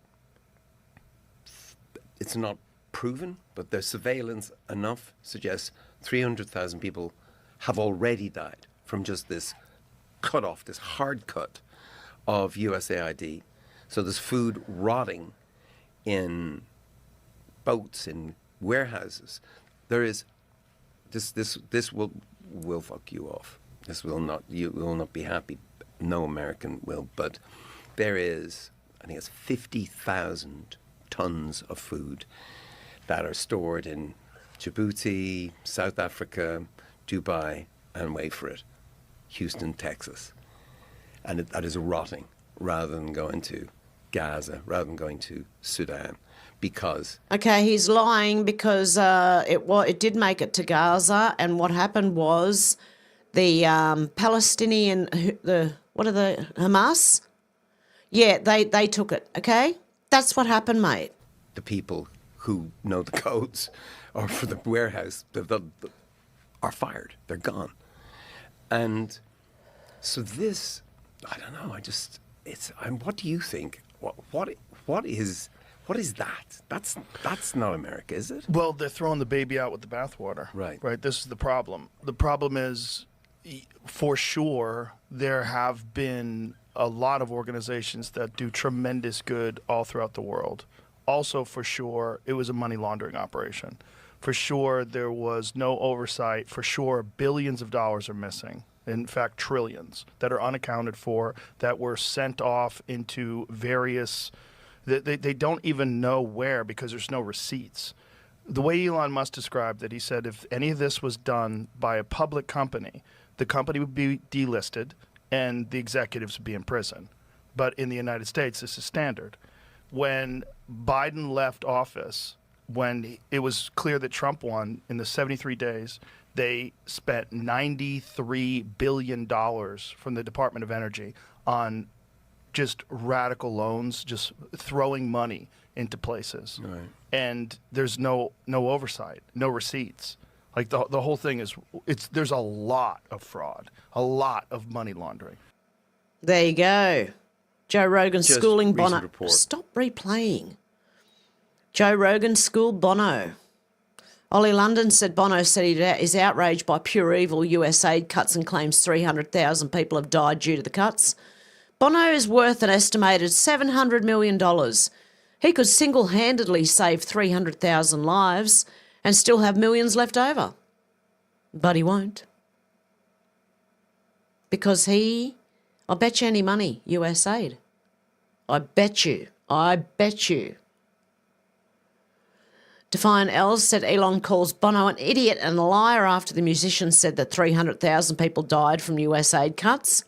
It's not proven, but the surveillance enough suggests 300,000 people have already died from just this cut off, this hard cut of USAID. So there's food rotting in boats, in warehouses. There is this will fuck you off. This will not, you will not be happy. No American will. But there is, I think it's 50,000 tons of food that are stored in Djibouti, South Africa, Dubai, and wait for it, Houston, Texas. And that is rotting rather than going to Gaza, rather than going to Sudan, because Okay, he's lying because it did make it to Gaza, and what happened was the Palestinian, Hamas? Yeah, they took it, okay? That's what happened, mate. the people who know the codes or for the warehouse are fired. They're gone. And so this, I don't know, what do you think? What is that? That's not America, is it? Well, they're throwing the baby out with the bathwater. Right. Right. This is the problem. The problem is, for sure, there have been a lot of organizations that do tremendous good all throughout the world. Also, for sure, it was a money laundering operation. For sure, there was no oversight. For sure, billions of dollars are missing. In fact, trillions that are unaccounted for, that were sent off into various... They don't even know where because there's no receipts. The way Elon Musk described it, he said if any of this was done by a public company, the company would be delisted and the executives would be in prison. But in the United States, this is standard. When Biden left office, when it was clear that Trump won in the 73 days, they spent $93 billion from the Department of Energy on just radical loans, just throwing money into places. Right. And there's no oversight, no receipts. Like the whole thing is, there's a lot of fraud, a lot of money laundering. There you go. Joe Rogan Just schooling recent Bono. report. Stop replaying. Joe Rogan schooled Bono. Ollie London said Bono said he is outraged by pure evil US aid cuts and claims 300,000 people have died due to the cuts. Bono is worth an estimated $700 million. He could single-handedly save 300,000 lives and still have millions left over. But he won't. Because I bet you any money, US aid. I bet you. Defiant Els said Elon calls Bono an idiot and a liar after the musician said that 300,000 people died from US aid cuts.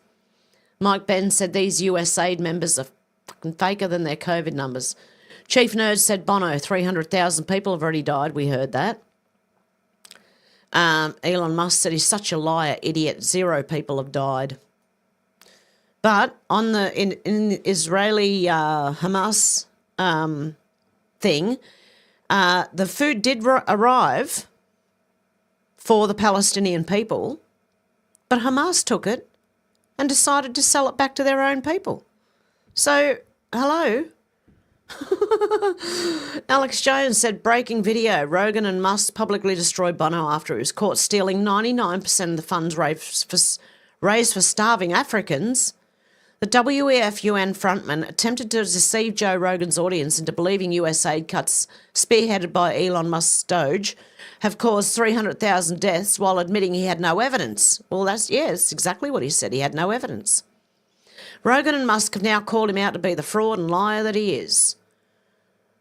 Mike Ben said these US aid members are fucking faker than their COVID numbers. Chief Nerd said Bono, 300,000 people have already died. We heard that. Elon Musk said he's such a liar, idiot. 0 people have died. But on in Israeli Hamas thing, the food did arrive for the Palestinian people, but Hamas took it and decided to sell it back to their own people. So, hello? Alex Jones said, breaking video, Rogan and Musk publicly destroyed Bono after he was caught stealing 99% of the funds raised for starving Africans. The WEF UN frontman attempted to deceive Joe Rogan's audience into believing US aid cuts spearheaded by Elon Musk's Doge have caused 300,000 deaths while admitting he had no evidence. Well, that's exactly what he said. He had no evidence. Rogan and Musk have now called him out to be the fraud and liar that he is.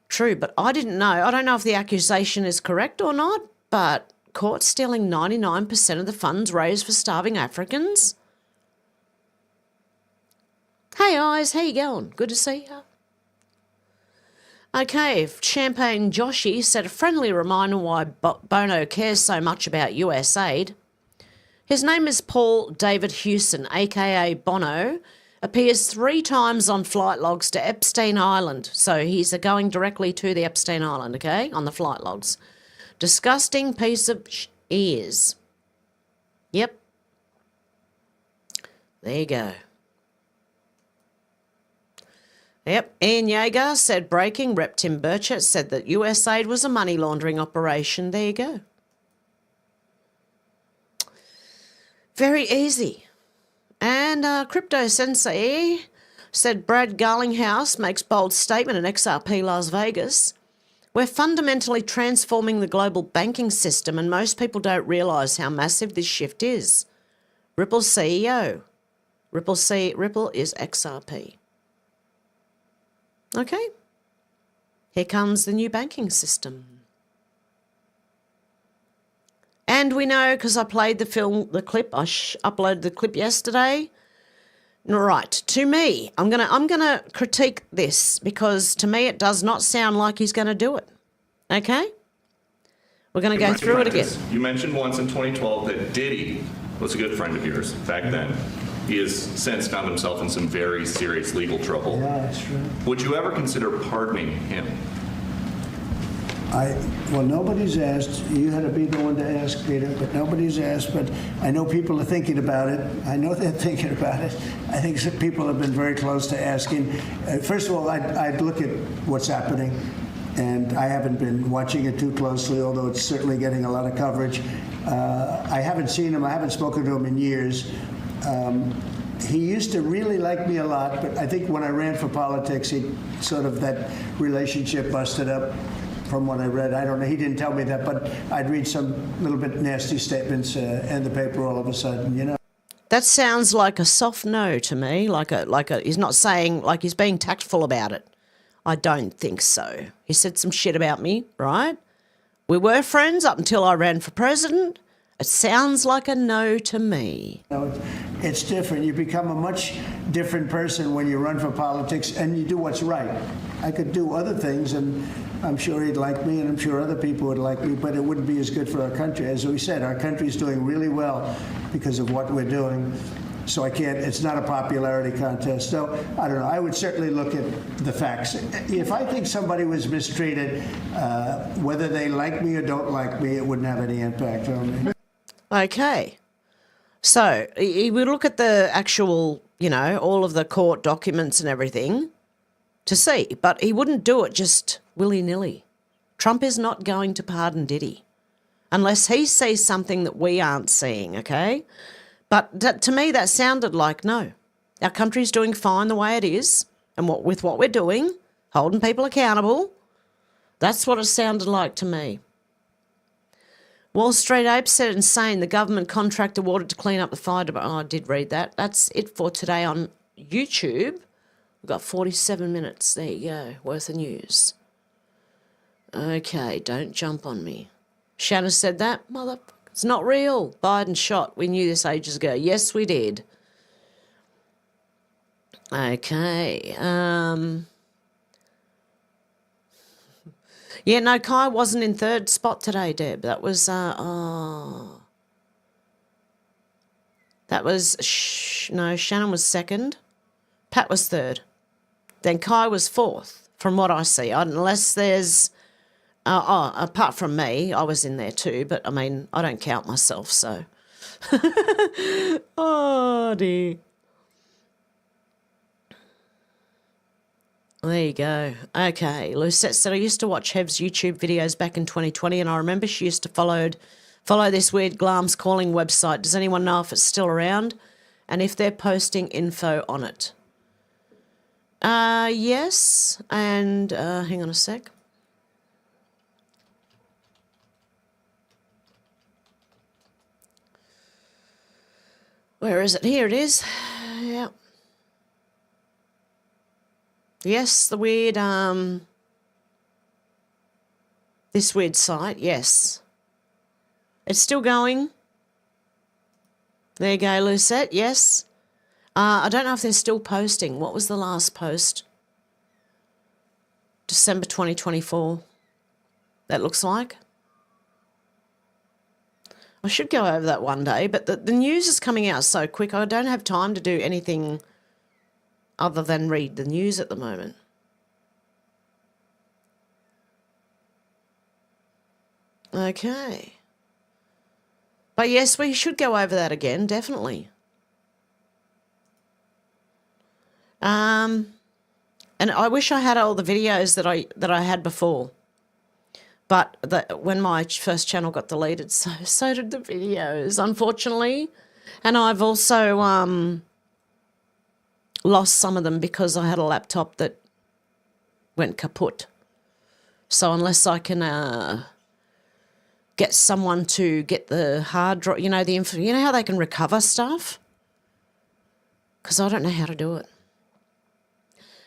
True, but I didn't know. I don't know if the accusation is correct or not, but caught stealing 99% of the funds raised for starving Africans? Hey, eyes, how you going? Good to see you. Okay, Champagne Joshi said a friendly reminder why Bono cares so much about US aid. His name is Paul David Hewson, a.k.a. Bono, appears 3 times on flight logs to Epstein Island. So he's going directly to the Epstein Island, okay, on the flight logs. Disgusting piece of ears. Yep. There you go. Yep, Ian Yeager said breaking. Rep Tim Bitchute said that US aid was a money laundering operation. There you go. Very easy. And Crypto Sensei said Brad Garlinghouse makes bold statement in XRP Las Vegas. We're fundamentally transforming the global banking system and most people don't realise how massive this shift is. Ripple CEO. Ripple is XRP. Okay. Here comes the new banking system. And we know, because I played the clip, I uploaded the clip yesterday, Right, to me, I'm gonna critique this because to me it does not sound like he's going to do it. Okay? We're going to go through it again. You mentioned once in 2012 that Diddy was a good friend of yours back then. He has since found himself in some very serious legal trouble. Yeah, that's true. Would you ever consider pardoning him? Well, nobody's asked. You had to be the one to ask, Peter, but nobody's asked. But I know people are thinking about it. I know they're thinking about it. I think some people have been very close to asking. First of all, I'd look at what's happening, and I haven't been watching it too closely, although it's certainly getting a lot of coverage. I haven't seen him. I haven't spoken to him in years. He used to really like me a lot, but I think when I ran for politics, that relationship busted up. From what I read, I don't know. He didn't tell me that, but I'd read some little bit nasty statements in the paper all of a sudden, you know. That sounds like a soft no to me. He's not saying, like he's being tactful about it. I don't think so. He said some shit about me, right? We were friends up until I ran for president. It sounds like a no to me. It's different. You become a much different person when you run for politics and you do what's right. I could do other things, and I'm sure he'd like me, and I'm sure other people would like me, but it wouldn't be as good for our country. As we said, our country's doing really well because of what we're doing. So it's not a popularity contest. So, I don't know. I would certainly look at the facts. If I think somebody was mistreated, whether they like me or don't like me, it wouldn't have any impact on me. Okay. So he would look at the actual, all of the court documents and everything to see, but he wouldn't do it just willy-nilly. Trump is not going to pardon Diddy unless he sees something that we aren't seeing, okay? But to me, that sounded like no. Our country's doing fine the way it is, and with what we're doing, holding people accountable, that's what it sounded like to me. Wall Street Ape said insane. The government contract awarded to clean up the fire department. Oh, I did read that. That's it for today on YouTube. We've got 47 minutes. There you go. Worth of news. Okay, don't jump on me. Shanna said that. Motherfucker, it's not real. Biden shot. We knew this ages ago. Yes, we did. Okay. Yeah, no, Kai wasn't in third spot today, Deb. That was, no, Shannon was second. Pat was third. Then Kai was fourth, from what I see. Unless there's, apart from me, I was in there too, but I mean, I don't count myself, so. Oh, dear. There you go. Okay, Lucette said, I used to watch Hev's YouTube videos back in 2020, and I remember she used to follow this weird Glams calling website. Does anyone know if it's still around and if they're posting info on it? Yes, and hang on a sec. Where is it? Here it is. Yeah. Yes, the weird, this weird site, yes. It's still going. There you go, Lucette, yes. I don't know if they're still posting. What was the last post? December 2024. That looks like. I should go over that one day, but the news is coming out so quick, I don't have time to do anything other than read the news at the moment. Okay. But yes, we should go over that again, definitely. And I wish I had all the videos that I had before. But when my first channel got deleted, so did the videos, unfortunately. And I've also lost some of them because I had a laptop that went kaput. So unless I can get someone to get the hard drive, the info, how they can recover stuff? Because I don't know how to do it.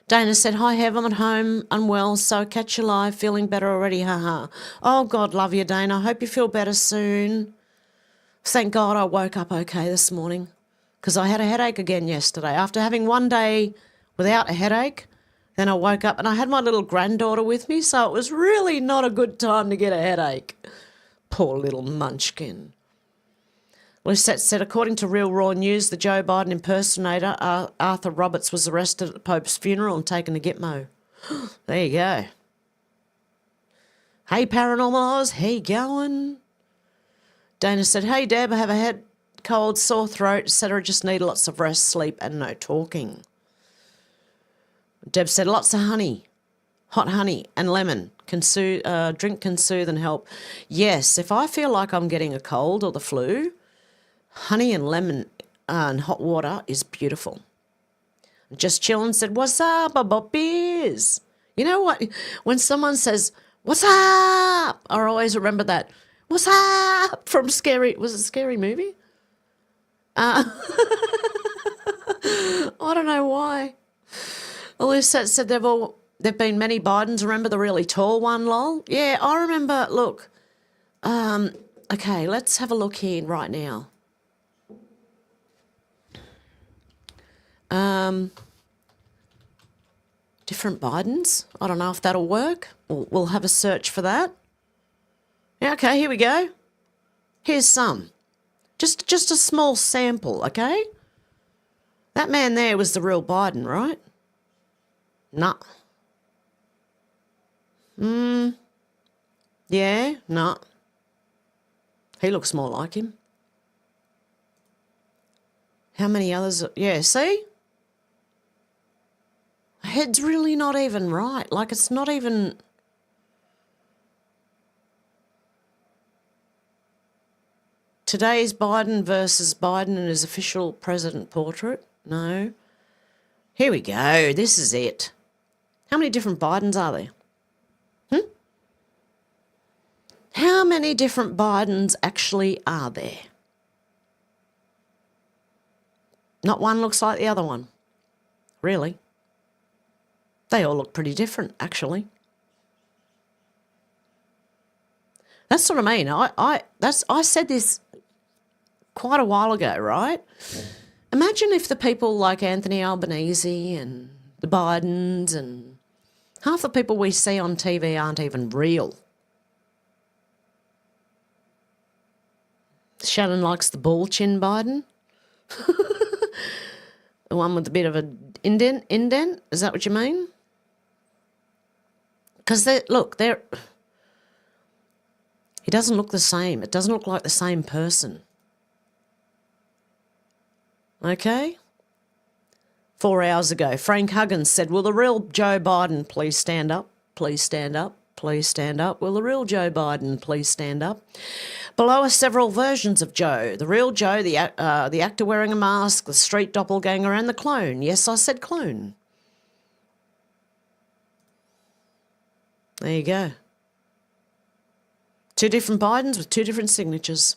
Dana said, hi, Hev, I'm at home, unwell, so catch you live, feeling better already, haha. Oh, God, love you, Dana. I hope you feel better soon. Thank God I woke up okay this morning. because I had a headache again yesterday. After having one day without a headache, then I woke up and I had my little granddaughter with me, so it was really not a good time to get a headache. Poor little munchkin. Lucette said, according to Real Raw News, the Joe Biden impersonator, Arthur Roberts, was arrested at the Pope's funeral and taken to Gitmo. There you go. Hey, Paranormal Oz, how you going? Dana said, hey, Deb, I have a head cold, sore throat, etc. Just need lots of rest, sleep, and no talking. Deb said, lots of honey, hot honey and lemon. Drink can soothe and help. Yes, if I feel like I'm getting a cold or the flu, honey and lemon and hot water is beautiful. Just chillin' said, what's up, Bobbies? You know what? When someone says, what's up? I always remember that. What's up? From Scary, was it a Scary Movie? I don't know why. Lucette said there've been many Bidens. Remember the really tall one, lol? Yeah, I remember, look. Okay, let's have a look here right now. Different Bidens. I don't know if that'll work. We'll have a search for that. Yeah, okay, here we go. Here's some. Just a small sample, okay? That man there was the real Biden, right? Nah. Yeah, nah. He looks more like him. How many others? Yeah, see? Head's really not even right. Like, it's not even... Today's Biden versus Biden and his official president portrait. No. Here we go. This is it. How many different Bidens are there? How many different Bidens actually are there? Not one looks like the other one. Really. They all look pretty different, actually. That's what I mean. I said this quite a while ago, right? Imagine if the people like Anthony Albanese and the Bidens and half the people we see on TV aren't even real. Shannon likes the ball chin Biden. The one with a bit of a indent? Is that what you mean? Because he doesn't look the same. It doesn't look like the same person. Okay? 4 hours ago, Frank Huggins said, will the real Joe Biden please stand up? Please stand up. Please stand up. Will the real Joe Biden please stand up? Below are several versions of Joe. The real Joe, the actor wearing a mask, the street doppelganger, and the clone. Yes, I said clone. There you go. 2 different Bidens with 2 different signatures.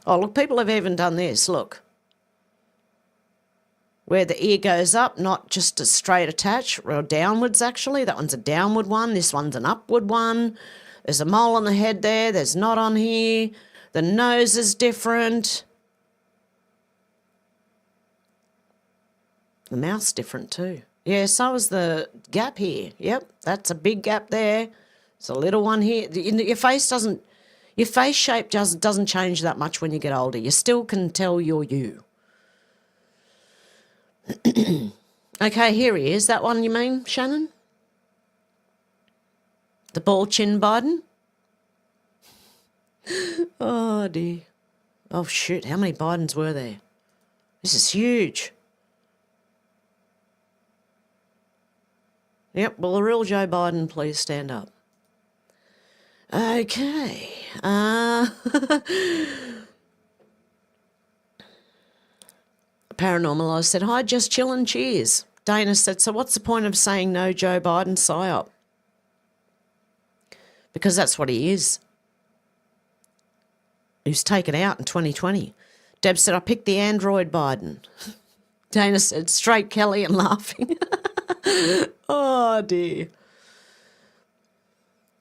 Oh, look, people have even done this, look. Where the ear goes up, not just a straight attach, or downwards actually. That one's a downward one, this one's an upward one. There's a mole on the head there, there's not on here. The nose is different. The mouth's different too. Yeah, so is the gap here. Yep, that's a big gap there. It's a little one here. Your face shape doesn't change that much when you get older. You still can tell you're you. Okay, here he is. That one you mean, Shannon? The ball chin Biden? Oh, dear. Oh, shoot. How many Bidens were there? This is huge. Yep, well, the real Joe Biden, please stand up. Okay. Paranormal Oz said, hi, just chillin', cheers. Dana said, so what's the point of saying no Joe Biden psyop? Because that's what he is. He was taken out in 2020. Deb said, I picked the android Biden. Dana said, straight Kelly and laughing. Oh, dear.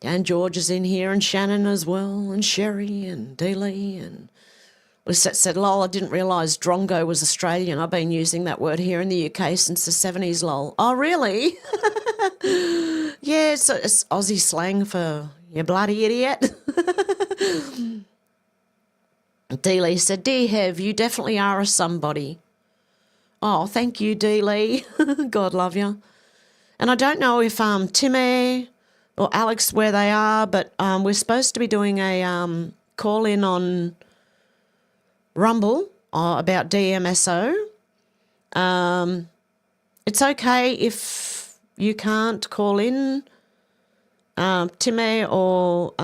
And George is in here, and Shannon as well, and Sherry, and Dealey, and Lisette said, lol, I didn't realise drongo was Australian. I've been using that word here in the UK since the 70s, lol. Oh, really? Yeah, it's Aussie slang for you bloody idiot. Dealey said, dear Hev, you definitely are a somebody. Oh, thank you, Dealey. God love you. And I don't know if Timmy or Alex where they are, but we're supposed to be doing a call-in on Rumble about DMSO. It's okay if you can't call in, Timmy or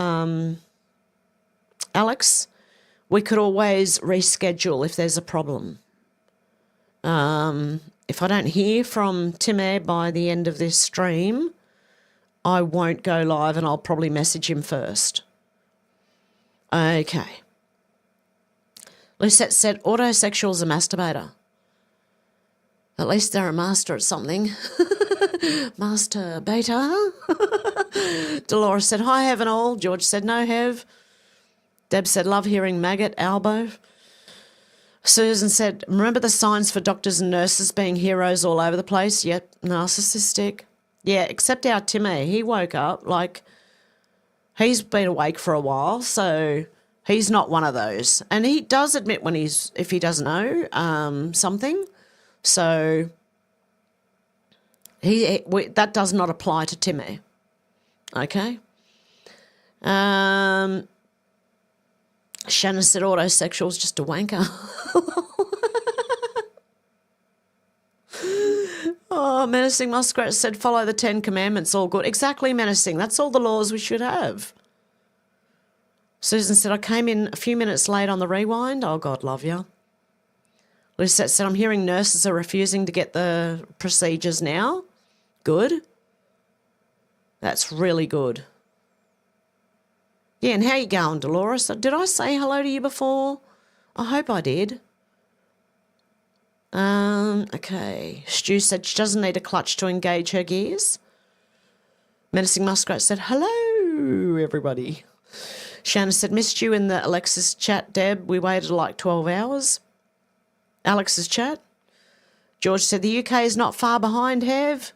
Alex. We could always reschedule if there's a problem. If I don't hear from Timmy by the end of this stream, I won't go live and I'll probably message him first. Okay. Lucette said, autosexual's a masturbator. At least they're a master at something. Masturbator. Dolores said, hi, Hev and all. George said, no, Hev. Deb said, love hearing maggot, elbow. Susan said, remember the signs for doctors and nurses being heroes all over the place? Yep, narcissistic. Yeah, except our Timmy. He woke up, like, he's been awake for a while, so he's not one of those. And he does admit when if he doesn't know something. So that does not apply to Timmy. Okay? Shannon said autosexual is just a wanker. Oh, Menacing Muskrat said follow the 10 Commandments, all good. Exactly, Menacing. That's all the laws we should have. Susan said, I came in a few minutes late on the rewind. Oh, God love you. Lucette said, I'm hearing nurses are refusing to get the procedures now. Good. That's really good. Yeah, and how you going, Dolores? Did I say hello to you before? I hope I did. Okay. Stu said she doesn't need a clutch to engage her gears. Menacing Muskrat said, hello, everybody. Shannon said, missed you in the Alexis chat, Deb. We waited like 12 hours. Alex's chat. George said, the UK is not far behind, Hev.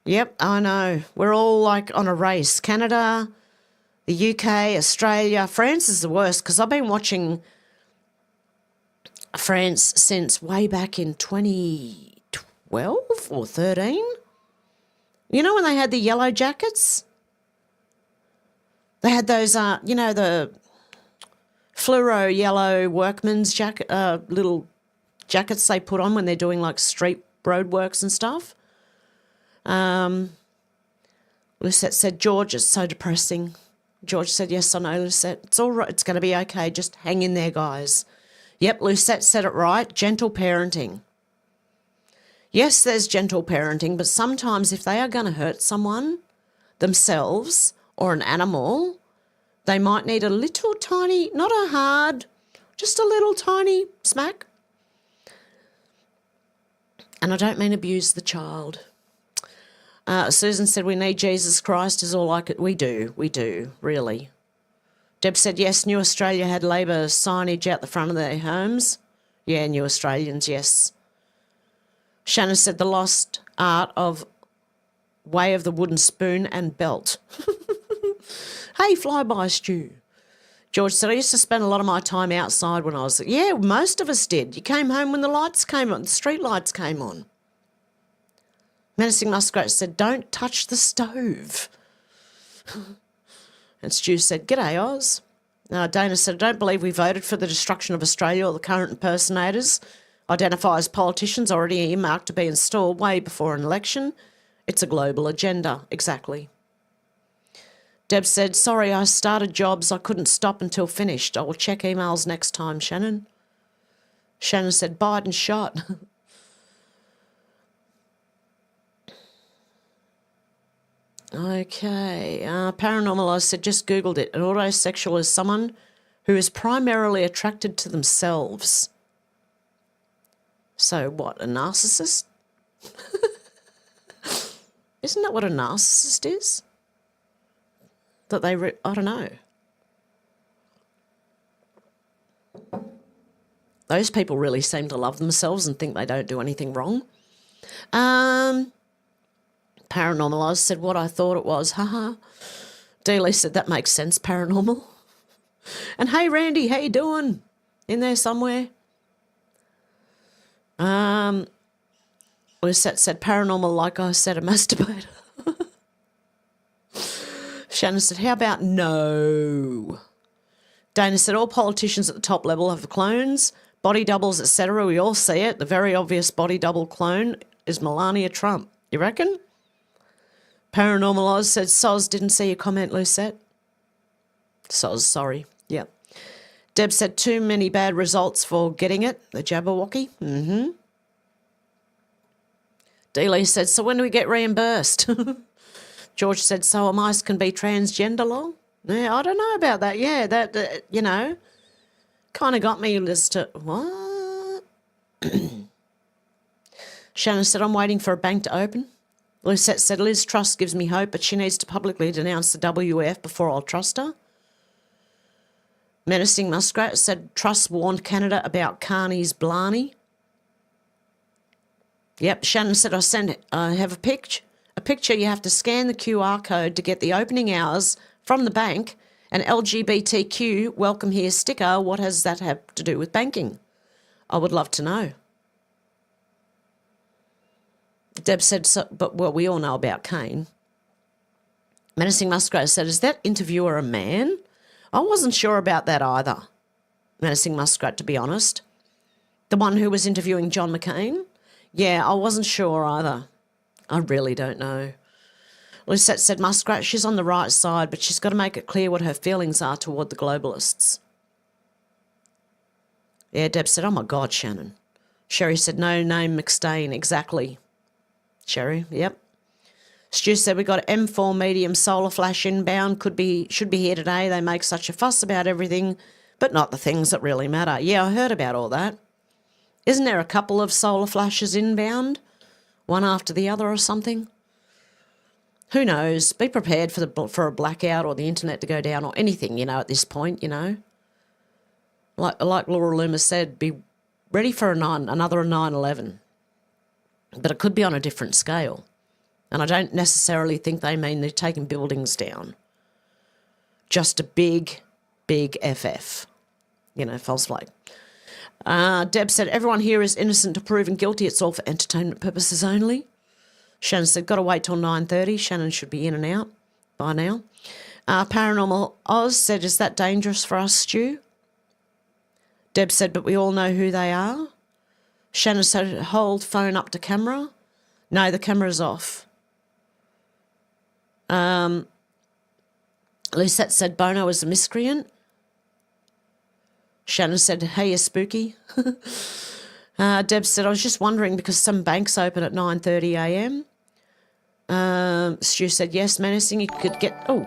Yep, I know. We're all like on a race. Canada, the UK, Australia. France is the worst because I've been watching France since way back in 2012 or 13. You know when they had the yellow jackets? They had those, the fluoro yellow workman's jacket, little jackets they put on when they're doing like street roadworks and stuff. Lucette said, George, it's so depressing. George said, yes, I know, Lucette. It's all right. It's going to be okay. Just hang in there, guys. Yep, Lucette said it right. Gentle parenting. Yes, there's gentle parenting, but sometimes if they are going to hurt someone, themselves or an animal, they might need a little tiny, not a hard, just a little tiny smack. And I don't mean abuse the child. Susan said, we need Jesus Christ is all I could. We do, really. Deb said, yes, New Australia had Labor signage out the front of their homes. Yeah, New Australians, yes. Shannon said, the lost art of way of the wooden spoon and belt. Hey, flyby Stu. George said, I used to spend a lot of my time outside when I was... Yeah, most of us did. You came home when the lights came on, the street lights came on. Menacing Muskrat said, don't touch the stove. And Stu said, g'day, Oz. Dana said, I don't believe we voted for the destruction of Australia or the current impersonators. Identify as politicians already earmarked to be installed way before an election. It's a global agenda. Exactly. Deb said, sorry, I started jobs. I couldn't stop until finished. I will check emails next time, Shannon. Shannon said, Biden shot. Okay. Paranormal, I said, just Googled it. An autosexual is someone who is primarily attracted to themselves. So what, a narcissist? Isn't that what a narcissist is? that they, I don't know. Those people really seem to love themselves and think they don't do anything wrong. Paranormal Oz said what I thought it was. Haha. Dealey said that makes sense, Paranormal. And hey, Randy, how you doing? In there somewhere? Lucette said Paranormal, like I said, a masturbator. Shannon said, how about no? Dana said all politicians at the top level have clones, body doubles, etc. We all see it. The very obvious body double clone is Melania Trump. You reckon? Paranormal Oz said, Soz, didn't see your comment, Lucette. Soz, sorry. Yep. Deb said, too many bad results for getting it, the Jabberwocky. Mm-hmm. Dealey said, so when do we get reimbursed? George said, so a mice can be transgender long? Yeah, I don't know about that. Yeah, that you know, kind of got me as to, what? Shannon said, I'm waiting for a bank to open. Lucette said, Liz Truss gives me hope, but she needs to publicly denounce the WF before I'll trust her. Menacing Muskrat said, Truss warned Canada about Carney's Blarney. Yep, Shannon said, I have a picture. You have to scan the QR code to get the opening hours from the bank. An LGBTQ welcome here sticker. What has that have to do with banking? I would love to know. Deb said, so, but well, we all know about Kane. Menacing Muskrat said, is that interviewer a man? I wasn't sure about that either. Menacing Muskrat, to be honest. The one who was interviewing John McCain? Yeah, I wasn't sure either. I really don't know. Lucette said, Muskrat, she's on the right side, but she's got to make it clear what her feelings are toward the globalists. Yeah, Deb said, oh my God, Shannon. Sherry said, no name McStain, exactly. Sherry, yep. Stu said, we got M4 medium solar flash inbound, should be here today. They make such a fuss about everything, but not the things that really matter. Yeah, I heard about all that. Isn't there a couple of solar flashes inbound? One after the other or something? Who knows? Be prepared for a blackout or the internet to go down or anything, you know, at this point, you know. Like Laura Loomis said, be ready for another 9/11. But it could be on a different scale. And I don't necessarily think they mean they're taking buildings down. Just a big, big FF. You know, false flag. Deb said, everyone here is innocent to proven guilty. It's all for entertainment purposes only. Shannon said, got to wait till 9:30. Shannon should be in and out by now. Paranormal Oz said, is that dangerous for us, Stu? Deb said, but we all know who they are. Shannon said, hold phone up to camera. No, the camera's off. Lucette said, Bono is a miscreant. Shannon said, hey, you're spooky. Deb said, I was just wondering because some banks open at 9:30 a.m. Stu said, yes, menacing, you could get... Oh.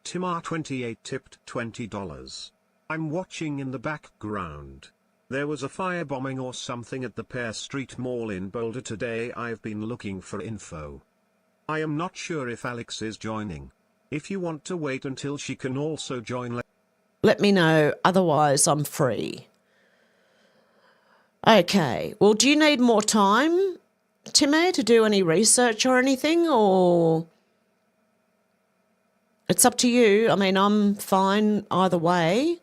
Timar28 tipped $20. I'm watching in the background. There was a firebombing or something at the Pear Street Mall in Boulder today. I've been looking for info. I am not sure if Alex is joining. If you want to wait until she can also join, let me know, otherwise I'm free. Okay, well, do you need more time, Timmy, to do any research or anything, or... It's up to you. I mean, I'm fine either way.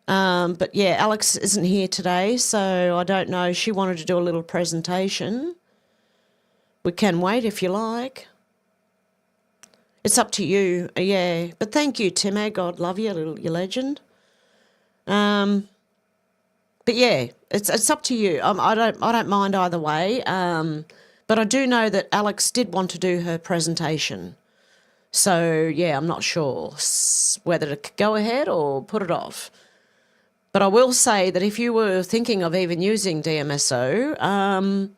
But yeah, Alex isn't here today, so I don't know. She wanted to do a little presentation. We can wait if you like. It's up to you, yeah. But thank you, Timmy. God love you, you legend. But yeah, it's up to you. I don't mind either way. But I do know that Alex did want to do her presentation. So yeah, I'm not sure whether to go ahead or put it off. But I will say that if you were thinking of even using DMSO,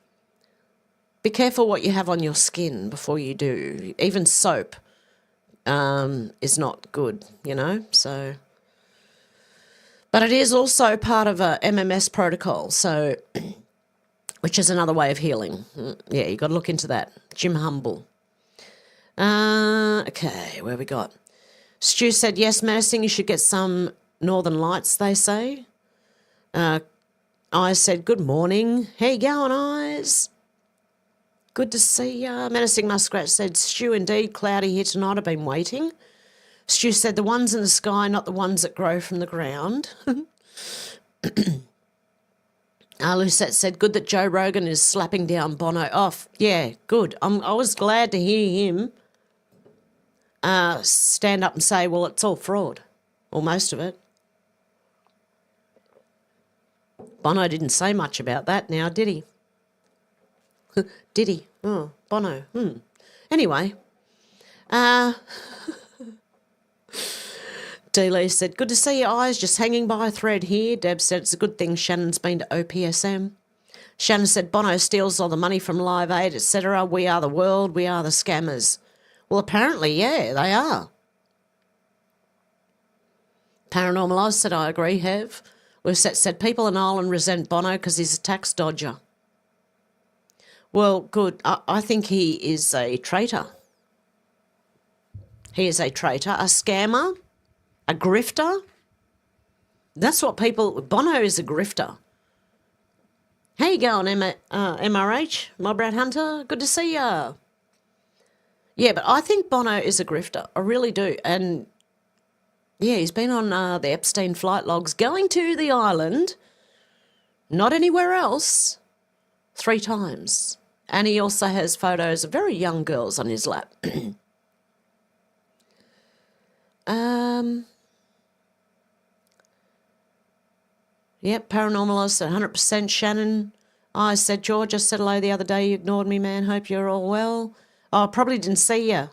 be careful what you have on your skin before you do. Even soap is not good, you know, so. But it is also part of a MMS protocol, so, which is another way of healing. Yeah, you got to look into that. Jim Humble. Okay, where we got? Stu said, yes, menacing, you should get some Northern Lights, they say. I said, good morning. How you going, Eyes? Good to see ya. Menacing Muskrat said, Stu, indeed, cloudy here tonight. I've been waiting. Stu said, the ones in the sky, not the ones that grow from the ground. Lucette said, good that Joe Rogan is slapping down Bono off. Yeah, good. I was glad to hear him stand up and say, well, it's all fraud, or most of it. Bono didn't say much about that now, did he? Did he? Oh, Bono. Anyway. D. Lee said, good to see your Eyes, just hanging by a thread here. Deb said, it's a good thing Shannon's been to OPSM. Shannon said, Bono steals all the money from Live Aid, etc. We are the world, we are the scammers. Well, apparently, yeah, they are. Paranormal Oz said, I agree, Hev. Lucette said, people in Ireland resent Bono because he's a tax dodger. Well, good. I think he is a traitor. He is a traitor, a scammer, a grifter. That's what people... Bono is a grifter. How you going, MRH? Mob Rat Hunter? Good to see ya. Yeah, but I think Bono is a grifter. I really do. And, yeah, he's been on the Epstein flight logs going to the island, not anywhere else, 3 times. And he also has photos of very young girls on his lap. Yep, Paranormal, I said 100% Shannon. I said, George, I said hello the other day. You ignored me, man. Hope you're all well. Oh, I probably didn't see you,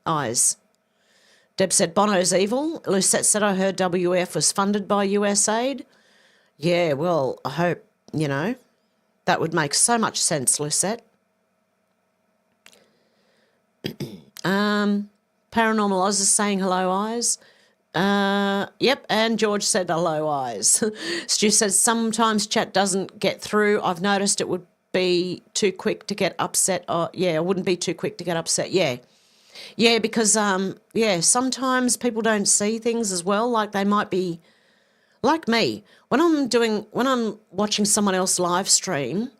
Eyes. Deb said, Bono's evil. Lucette said, I heard WF was funded by USAID. Yeah, well, I hope, you know, that would make so much sense, Lucette. Paranormal Oz is saying hello, Eyes. Yep, and George said hello, Eyes. Stu says sometimes chat doesn't get through. I've noticed it would be too quick to get upset. Oh, yeah, it wouldn't be too quick to get upset. Yeah. Yeah, because, sometimes people don't see things as well. Like they might be, like me, when I'm watching someone else live stream,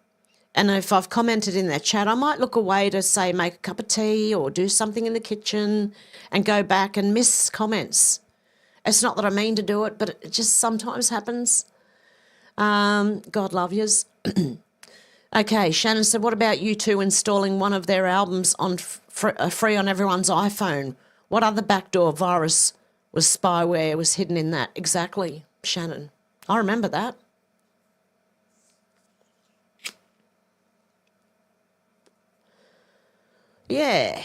and if I've commented in their chat, I might look away to, say, make a cup of tea or do something in the kitchen and go back and miss comments. It's not that I mean to do it, but it just sometimes happens. God love yous. Okay, Shannon said, what about U2 installing one of their albums on free on everyone's iPhone? What other backdoor virus was spyware was hidden in that? Exactly, Shannon. I remember that. Yeah.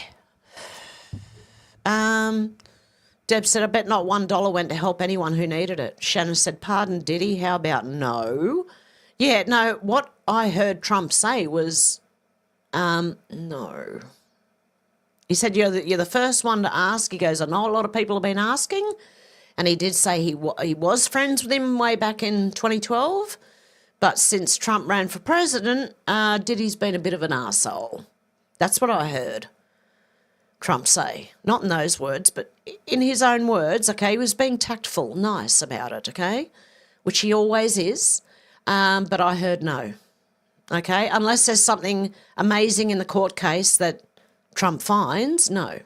Deb said, I bet not $1 went to help anyone who needed it. Shannon said, pardon, did he? How about no? Yeah, no, what I heard Trump say was, no. He said, you're the first one to ask. He goes, I know a lot of people have been asking. And he did say he was friends with him way back in 2012. But since Trump ran for president, Diddy's been a bit of an arsehole. That's what I heard Trump say. Not in those words, but in his own words, okay? He was being tactful, nice about it, okay? Which he always is. But I heard no, okay? Unless there's something amazing in the court case that Trump finds, no.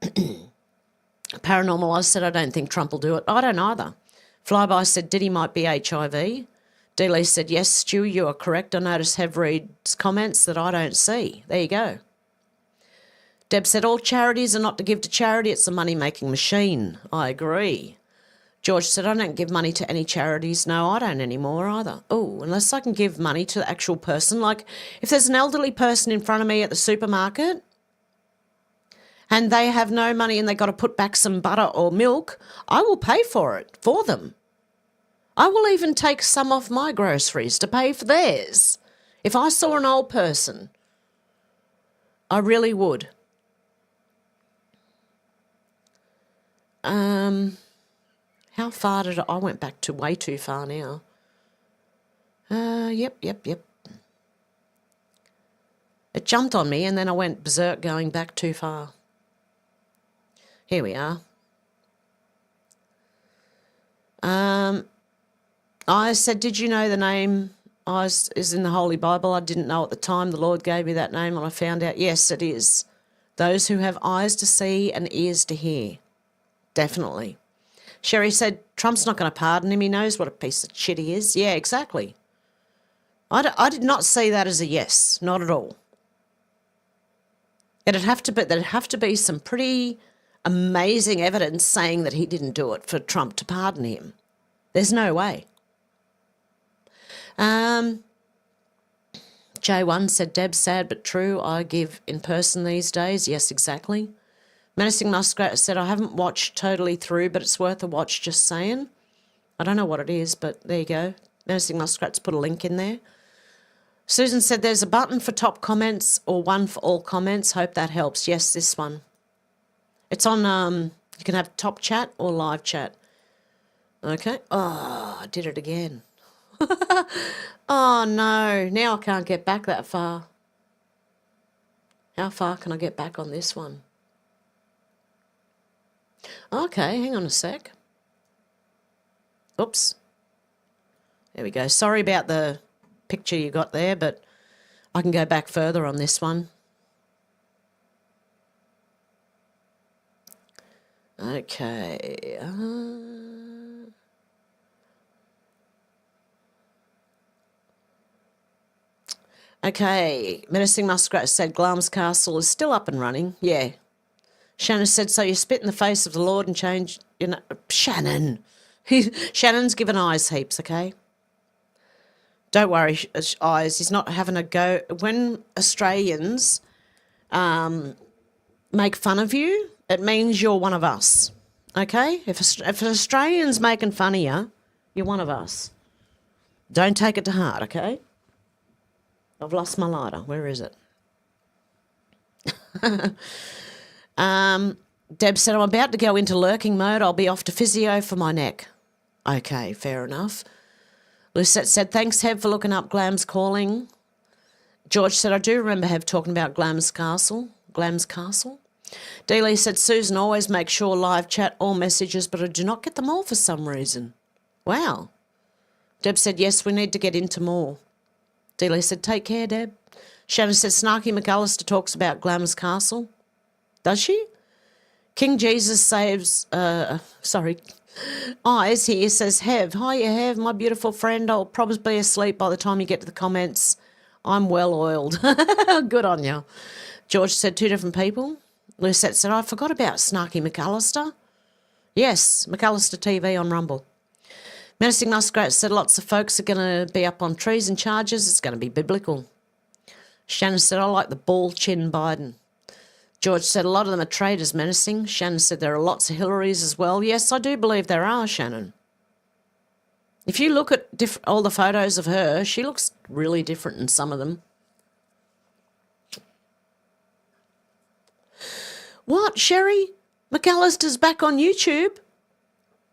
Paranormal, I said, I don't think Trump will do it. I don't either. Flyby said, Diddy might be HIV. D-Lee said, yes, Stu, you are correct. I noticed Hev123's comments that I don't see. There you go. Deb said, all charities are not to give to charity. It's a money-making machine. I agree. George said, I don't give money to any charities. No, I don't anymore either. Oh, unless I can give money to the actual person. Like if there's an elderly person in front of me at the supermarket and they have no money and they've got to put back some butter or milk, I will pay for it for them. I will even take some off my groceries to pay for theirs. If I saw an old person, I really would. How far did I went back to way too far now. Yep. It jumped on me and then I went berserk going back too far. Here we are. I said, did you know the name eyes is in the Holy Bible? I didn't know at the time. The Lord gave me that name and I found out, yes, it is. Those who have eyes to see and ears to hear. Definitely. Sherry said, Trump's not going to pardon him. He knows what a piece of shit he is. Yeah, exactly. I did not see that as a yes, not at all. There'd have to be some pretty amazing evidence saying that he didn't do it for Trump to pardon him. There's no way. J1 said, Deb, sad but true. I give in person these days. Yes, exactly. Menacing Muskrat said, I haven't watched totally through, but it's worth a watch, just saying. I don't know what it is, but there you go. Menacing Muskrat's put a link in there. Susan said, there's a button for top comments or one for all comments. Hope that helps. Yes, this one. It's on, you can have top chat or live chat. Okay. Oh, I did it again. Oh, no. Now I can't get back that far. How far can I get back on this one? Okay, hang on a sec. Oops. There we go. Sorry about the picture you got there, but I can go back further on this one. Okay. Okay. Menacing Muskrat said Glam's Castle is still up and running. Yeah. Shannon said, so you spit in the face of the Lord and change, you know, Shannon. Shannon's given eyes heaps, okay? Don't worry, eyes. He's not having a go. When Australians make fun of you, it means you're one of us, okay? If an Australian's making fun of you, you're one of us. Don't take it to heart, okay? I've lost my lighter. Where is it? Deb said, I'm about to go into lurking mode. I'll be off to physio for my neck. Okay, fair enough. Lucette said, thanks, Hev, for looking up Glam's Calling. George said, I do remember Hev talking about Glam's Castle. Dealey said, Susan always makes sure live chat all messages, but I do not get them all for some reason. Wow. Deb said, yes, we need to get into more. Dealey said, take care, Deb. Shannon said, Snarky McAllister talks about Glam's Castle. Does she? King Jesus saves, Eyes here says, Hev, hiya, Hev, my beautiful friend. I'll probably be asleep by the time you get to the comments. I'm well oiled. Good on you. George said, two different people. Lucette said, I forgot about Snarky McAllister. Yes, McAllister TV on Rumble. Menacing Muskrat said, lots of folks are going to be up on trees and charges. It's going to be biblical. Shannon said, I like the ball chin Biden. George said, a lot of them are traitors, Menacing. Shannon said, there are lots of Hillarys as well. Yes, I do believe there are, Shannon. If you look at all the photos of her, she looks really different in some of them. What, Sherry? McAllister's back on YouTube?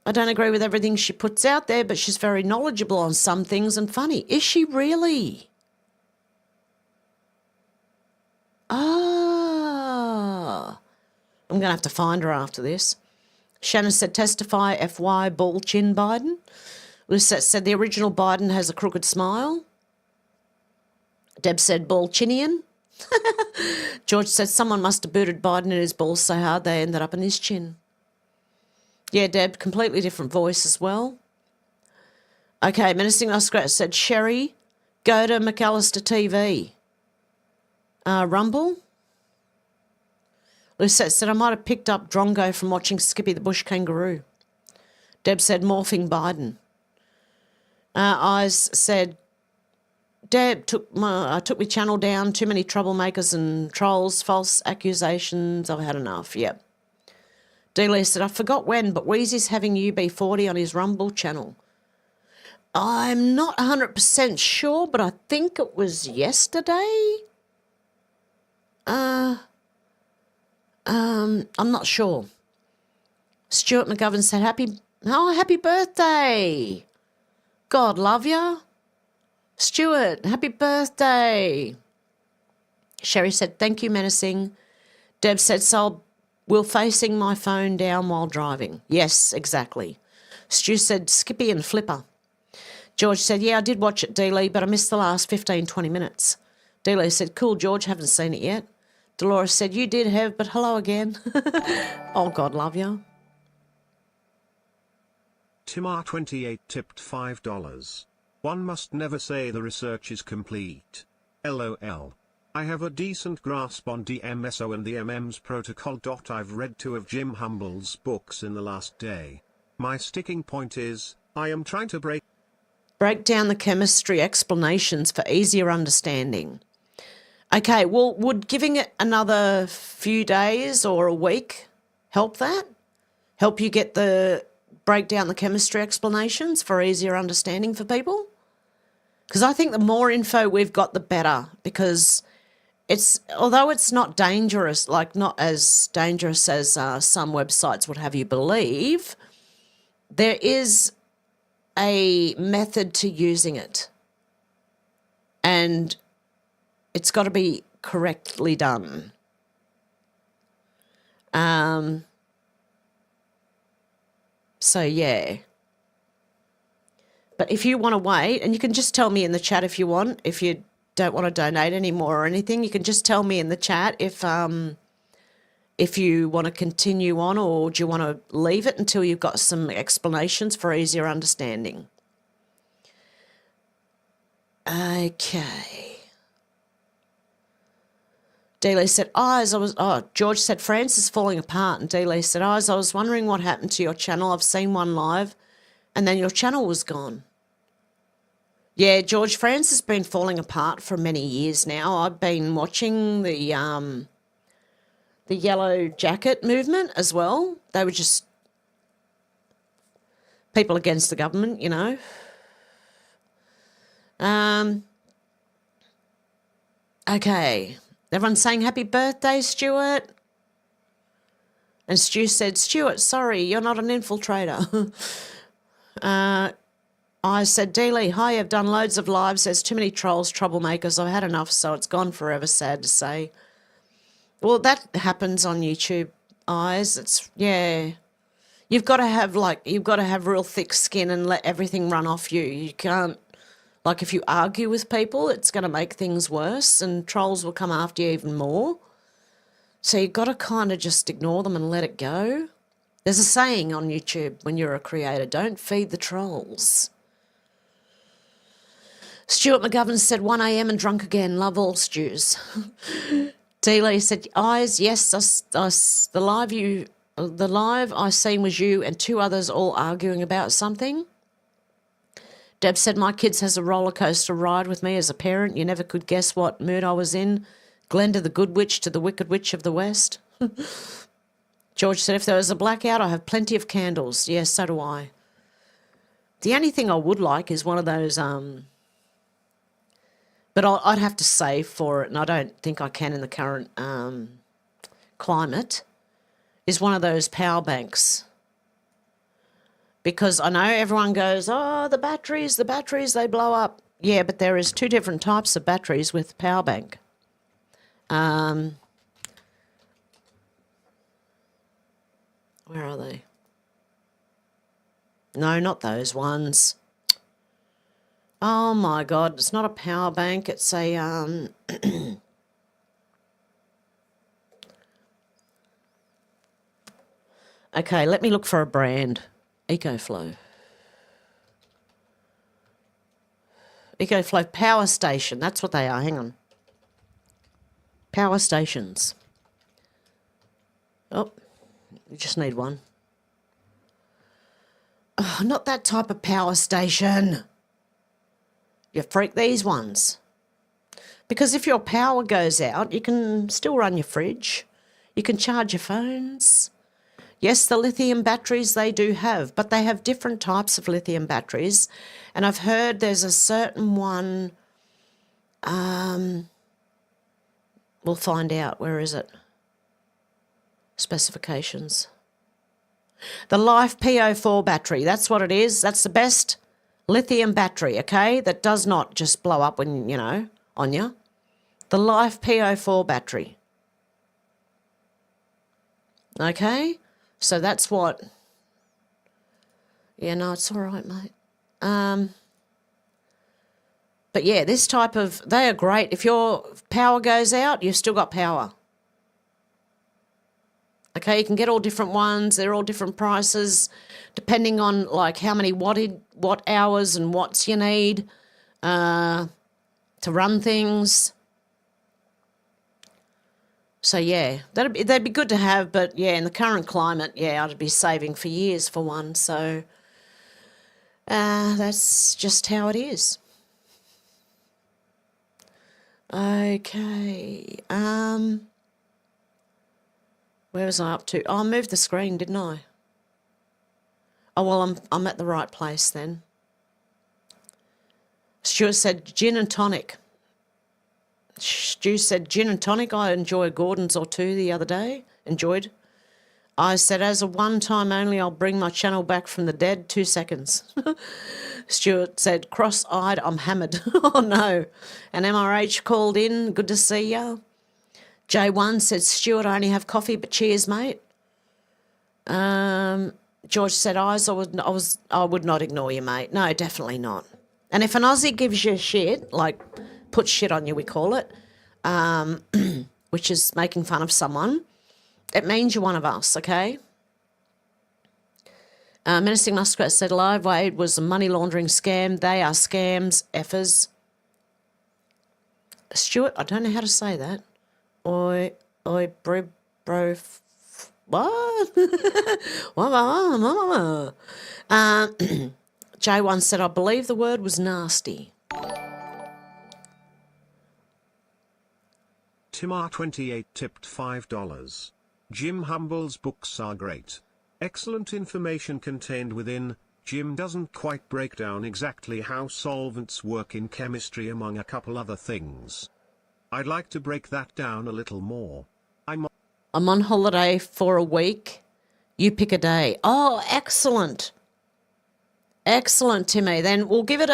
I don't agree with everything she puts out there, but she's very knowledgeable on some things and funny. Is she really? Ah. I'm going to have to find her after this. Shannon said, testify FY ball chin Biden. Lucette said, the original Biden has a crooked smile. Deb said, ball chinian. George said, someone must have booted Biden in his balls so hard they ended up in his chin. Yeah, Deb, completely different voice as well. Okay, Menacing Muskrat said, Sherry, go to McAllister TV. Rumble. Lucette said, I might have picked up Drongo from watching Skippy the Bush Kangaroo. Deb said, morphing Biden. Eyes said, Deb took my channel down, too many troublemakers and trolls, false accusations, I've had enough, yep. Delia said, I forgot when, but Wheezy's having UB40 on his Rumble channel. I'm not 100% sure, but I think it was yesterday. I'm not sure. Stuart McGovern said, happy birthday. God love ya. Stuart, happy birthday. Sherry said, thank you, menacing. Deb said, so will facing my phone down while driving. Yes, exactly. Stu said, Skippy and Flipper. George said, yeah, I did watch it, Dealey, but I missed the last 15, 20 minutes. Dealey said, cool, George, haven't seen it yet. Dolores said, you did, Hev, but hello again. Oh, God love you. Timar28 tipped $5. One must never say the research is complete. LOL. I have a decent grasp on DMSO and the MM's protocol. I've read 2 of Jim Humble's books in the last day. My sticking point is, I am trying to break down the chemistry explanations for easier understanding. Okay, well, would giving it another few days or a week help that? Help you get break down the chemistry explanations for easier understanding for people? Because I think the more info we've got, the better, because although it's not dangerous, like not as dangerous as some websites would have you believe, there is a method to using it, and it's got to be correctly done. So yeah. But if you want to wait, and you can just tell me in the chat if you want, if you don't want to donate anymore or anything, you can just tell me in the chat if you want to continue on, or do you want to leave it until you've got some explanations for easier understanding. Okay. Dealey said, George said, France is falling apart. And Dealey said, I was wondering what happened to your channel. I've seen one live and then your channel was gone. Yeah, George, France has been falling apart for many years now. I've been watching the Yellow Jacket movement as well. They were just people against the government, you know. Okay. Everyone's saying happy birthday, Stuart. And Stu said, Stuart, sorry, you're not an infiltrator. I said, Dealey, hi, I've done loads of lives. There's too many trolls, troublemakers. I've had enough, so it's gone forever, sad to say. Well, that happens on YouTube, Eyes. It's, yeah. You've got to have real thick skin and let everything run off you. You can't, like if you argue with people, it's going to make things worse and trolls will come after you even more. So you've got to kind of just ignore them and let it go. There's a saying on YouTube when you're a creator, don't feed the trolls. Stuart McGovern said 1 a.m. and drunk again. Love all stews. Dealey said, Eyes, yes, the live I seen was you and 2 others all arguing about something. Deb said, my kids has a roller coaster ride with me as a parent. You never could guess what mood I was in. Glenda the good witch to the wicked witch of the west. George said, if there was a blackout, I have plenty of candles. Yes, so do I. The only thing I would like is one of those, but I'd have to save for it, and I don't think I can in the current climate, is one of those power banks. Because I know everyone goes, oh, the batteries, they blow up. Yeah, but there is 2 different types of batteries with power bank. Where are they? No, not those ones. Oh my God, it's not a power bank, it's a okay, let me look for a brand. EcoFlow. EcoFlow Power Station, that's what they are, hang on. Power stations. Oh, you just need one. Oh, not that type of power station. You freak, these ones. Because if your power goes out, you can still run your fridge. You can charge your phones. Yes, the lithium batteries they do have, but they have different types of lithium batteries. And I've heard there's a certain one, we'll find out, where is it? Specifications. The Life PO4 battery, that's what it is. That's the best lithium battery, okay, that does not just blow up when, you know, on you. The Life PO4 battery. Okay? So that's what... Yeah, no, it's all right, mate. But yeah, this type of... They are great. If your power goes out, you've still got power. Okay, you can get all different ones. They're all different prices, depending on like how many watt hours and watts you need to run things. So yeah, they'd be good to have, but yeah, in the current climate, yeah, I'd be saving for years for one. So that's just how it is. Okay. Where was I up to? Oh, I moved the screen, didn't I? Oh, well, I'm at the right place then. Stuart said gin and tonic. Stu said gin and tonic. I enjoy a Gordon's or two the other day. Enjoyed. I said, as a one time only, I'll bring my channel back from the dead. 2 seconds. Stuart said, cross-eyed, I'm hammered. Oh, no. And MRH called in. Good to see ya. J1 said, Stuart, I only have coffee, but cheers, mate. George said, I would not ignore you, mate. No, definitely not. And if an Aussie gives you shit, like put shit on you, we call it, which is making fun of someone, it means you're one of us, okay? Menacing Muskrat said, Live Aid was a money laundering scam. They are scams, effers. Stuart, I don't know how to say that. What? J1 said, I believe the word was nasty. Timar28 tipped $5. Jim Humble's books are great. Excellent information contained within. Jim doesn't quite break down exactly how solvents work in chemistry among a couple other things. I'd like to break that down a little more. I'm on holiday for a week. You pick a day. Oh, excellent. Excellent, Timmy. Then we'll give it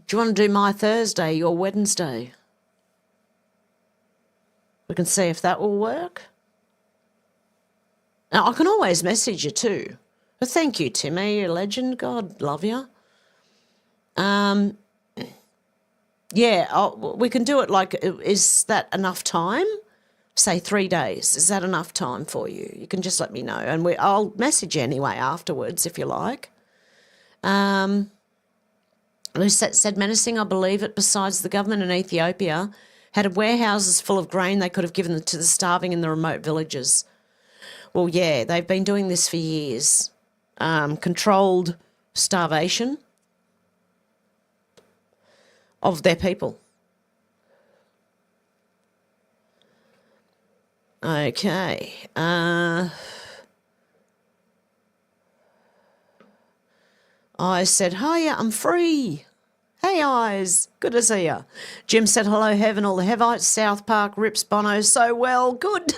do you want to do my Thursday, your Wednesday? We can see if that will work. Now, I can always message you too. But thank you, Timmy, you're a legend. God love you. Yeah, we can do it like, is that enough time? Say 3 days. Is that enough time for you? You can just let me know. And I'll message you anyway afterwards if you like. Lucette said, menacing, I believe it, besides the government in Ethiopia, had warehouses full of grain they could have given to the starving in the remote villages. Well, yeah, they've been doing this for years. Controlled starvation of their people. Okay. I said, hiya, I'm free. Hey, eyes. Good to see ya. Jim said, hello, Hev and all the Hevites. South Park rips Bono so well. Good.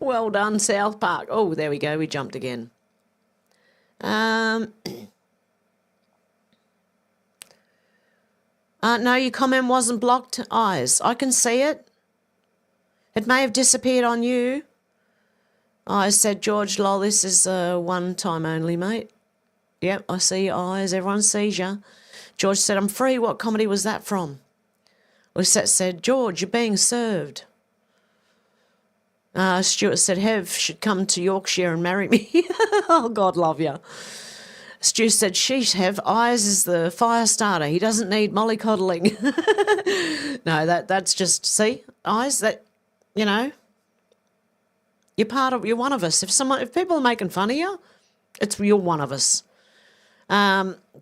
Well done, South Park. Oh, there we go. We jumped again. No, your comment wasn't blocked. Eyes. I can see it. It may have disappeared on you. I said, George, lol, this is one time only, mate. Yep, I see your eyes. Everyone sees you. George said, I'm free. What comedy was that from? Lisette said, George, you're being served. Stuart said, Hev should come to Yorkshire and marry me. Oh, God love you. Stu said, sheesh, Hev, Eyes is the fire starter. He doesn't need mollycoddling. No, that's just, see, Eyes, that, you know, you're one of us. If people are making fun of you, you're one of us.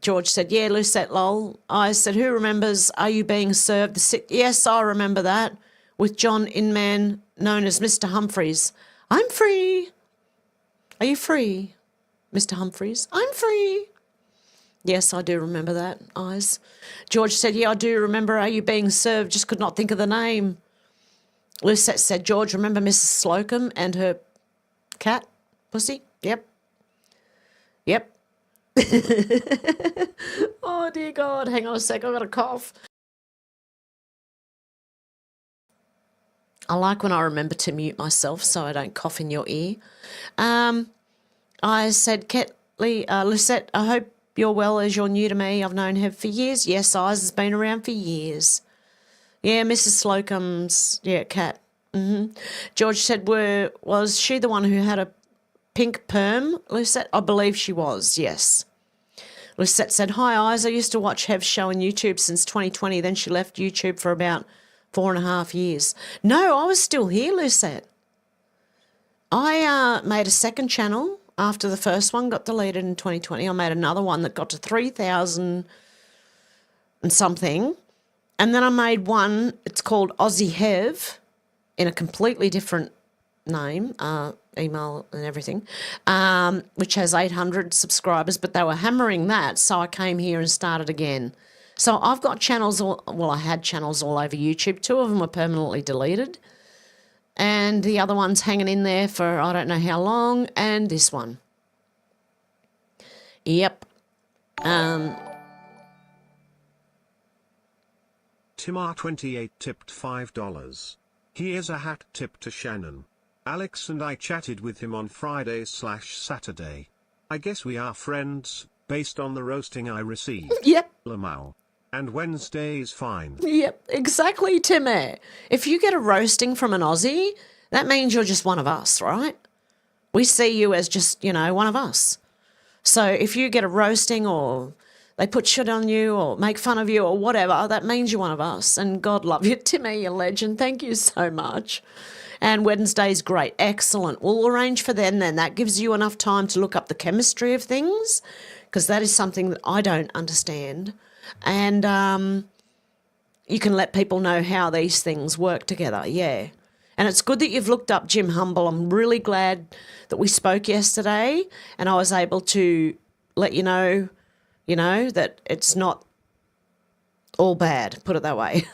George said, yeah, Lucette, lol. I said, who remembers Are You Being Served? Yes, I remember that. With John Inman, known as Mr. Humphreys. I'm free. Are you free, Mr. Humphreys? I'm free. Yes, I do remember that, Eyes. George said, yeah, I do remember Are You Being Served? Just could not think of the name. Lucette said, George, remember Mrs. Slocum and her cat, Pussy? Yep. Yep. Oh, Oh, dear God. Hang on a sec. I've got a cough. I like when I remember to mute myself so I don't cough in your ear. I said, Lucette, I hope you're well as you're new to me. I've known Hev for years. Yes, Eyes has been around for years. Yeah, Mrs. Slocum's, cat. George said, was she the one who had a pink perm, Lucette? I believe she was, yes. Lucette said, hi, Eyes. I used to watch Hev's show on YouTube since 2020. Then she left YouTube for about 4.5 years. No, I was still here, Lucette. I made a second channel after the first one got deleted in 2020. I made another one that got to 3,000 and something. And then I made one, it's called Aussie Hev, in a completely different name, email and everything, which has 800 subscribers, but they were hammering that, so I came here and started again. So I've got channels, I had channels all over YouTube. 2 of them were permanently deleted, and the other one's hanging in there for I don't know how long, and this one. Yep. Timar28 tipped $5. Here's a hat tip to Shannon. Alex and I chatted with him on Friday/Saturday. I guess we are friends, based on the roasting I received. Yep. Lamau. And Wednesday's fine. Yep, exactly, Timmy. If you get a roasting from an Aussie, that means you're just one of us, right? We see you as just, one of us. So if you get a roasting or they put shit on you or make fun of you or whatever, that means you're one of us. And God love you, Timmy, you legend. Thank you so much. And Wednesday's great. Excellent. We'll arrange for then. That gives you enough time to look up the chemistry of things, because that is something that I don't understand. And you can let people know how these things work together, yeah. And it's good that you've looked up Jim Humble. I'm really glad that we spoke yesterday and I was able to let you know, that it's not all bad, put it that way,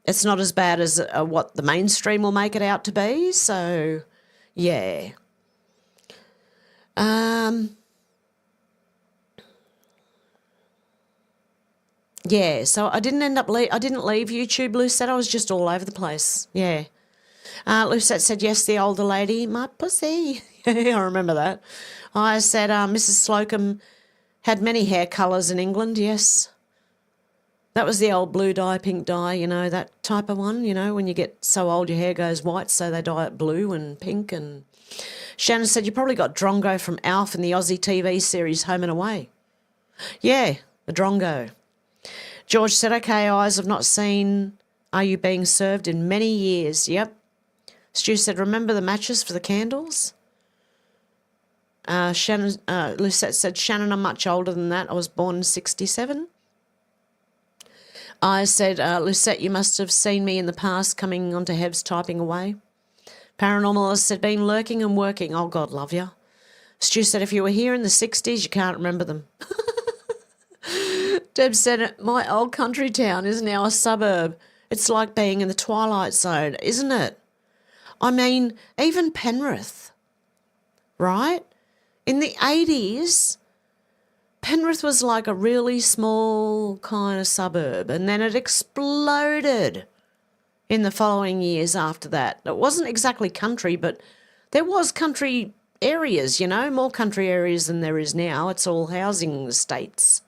It's not as bad as what the mainstream will make it out to be, so, yeah. Yeah, so I didn't leave YouTube, Lucette. I was just all over the place. Yeah. Lucette said, yes, the older lady, my pussy. I remember that. I said, Mrs. Slocum had many hair colours in England, yes. That was the old blue dye, pink dye, that type of one, when you get so old your hair goes white, so they dye it blue and pink. And Shannon said, you probably got Drongo from Alf in the Aussie TV series Home and Away. Yeah, the Drongo. George said, okay, Eyes, I've not seen Are You Being Served in many years. Yep. Stu said, remember the matches for the candles? Lucette said, Shannon, I'm much older than that. I was born in 67. I said, Lucette, you must have seen me in the past coming onto Hev's typing away. Paranormalist said, been lurking and working. Oh, God love you. Stu said, if you were here in the 60s, you can't remember them. Deb said, my old country town is now a suburb. It's like being in the Twilight Zone, isn't it? I mean, even Penrith, right? In the 80s, Penrith was like a really small kind of suburb, and then it exploded in the following years after that. It wasn't exactly country, but there was country areas, more country areas than there is now. It's all housing estates.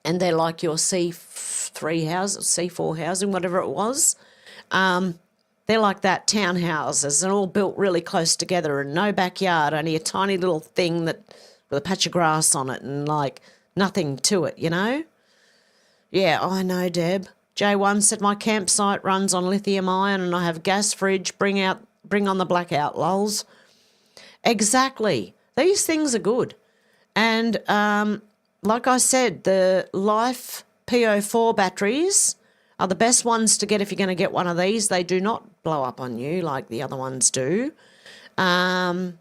And they're like your C3 houses, C4 housing, whatever it was. They're like that, townhouses, and all built really close together and no backyard, only a tiny little thing with a patch of grass on it and like nothing to it, Yeah, I know, Deb. J1 said, my campsite runs on lithium ion and I have a gas fridge, bring on the blackout, lols. Exactly. These things are good. And like I said, the Life PO4 batteries are the best ones to get if you're going to get one of these. They do not blow up on you like the other ones do. So,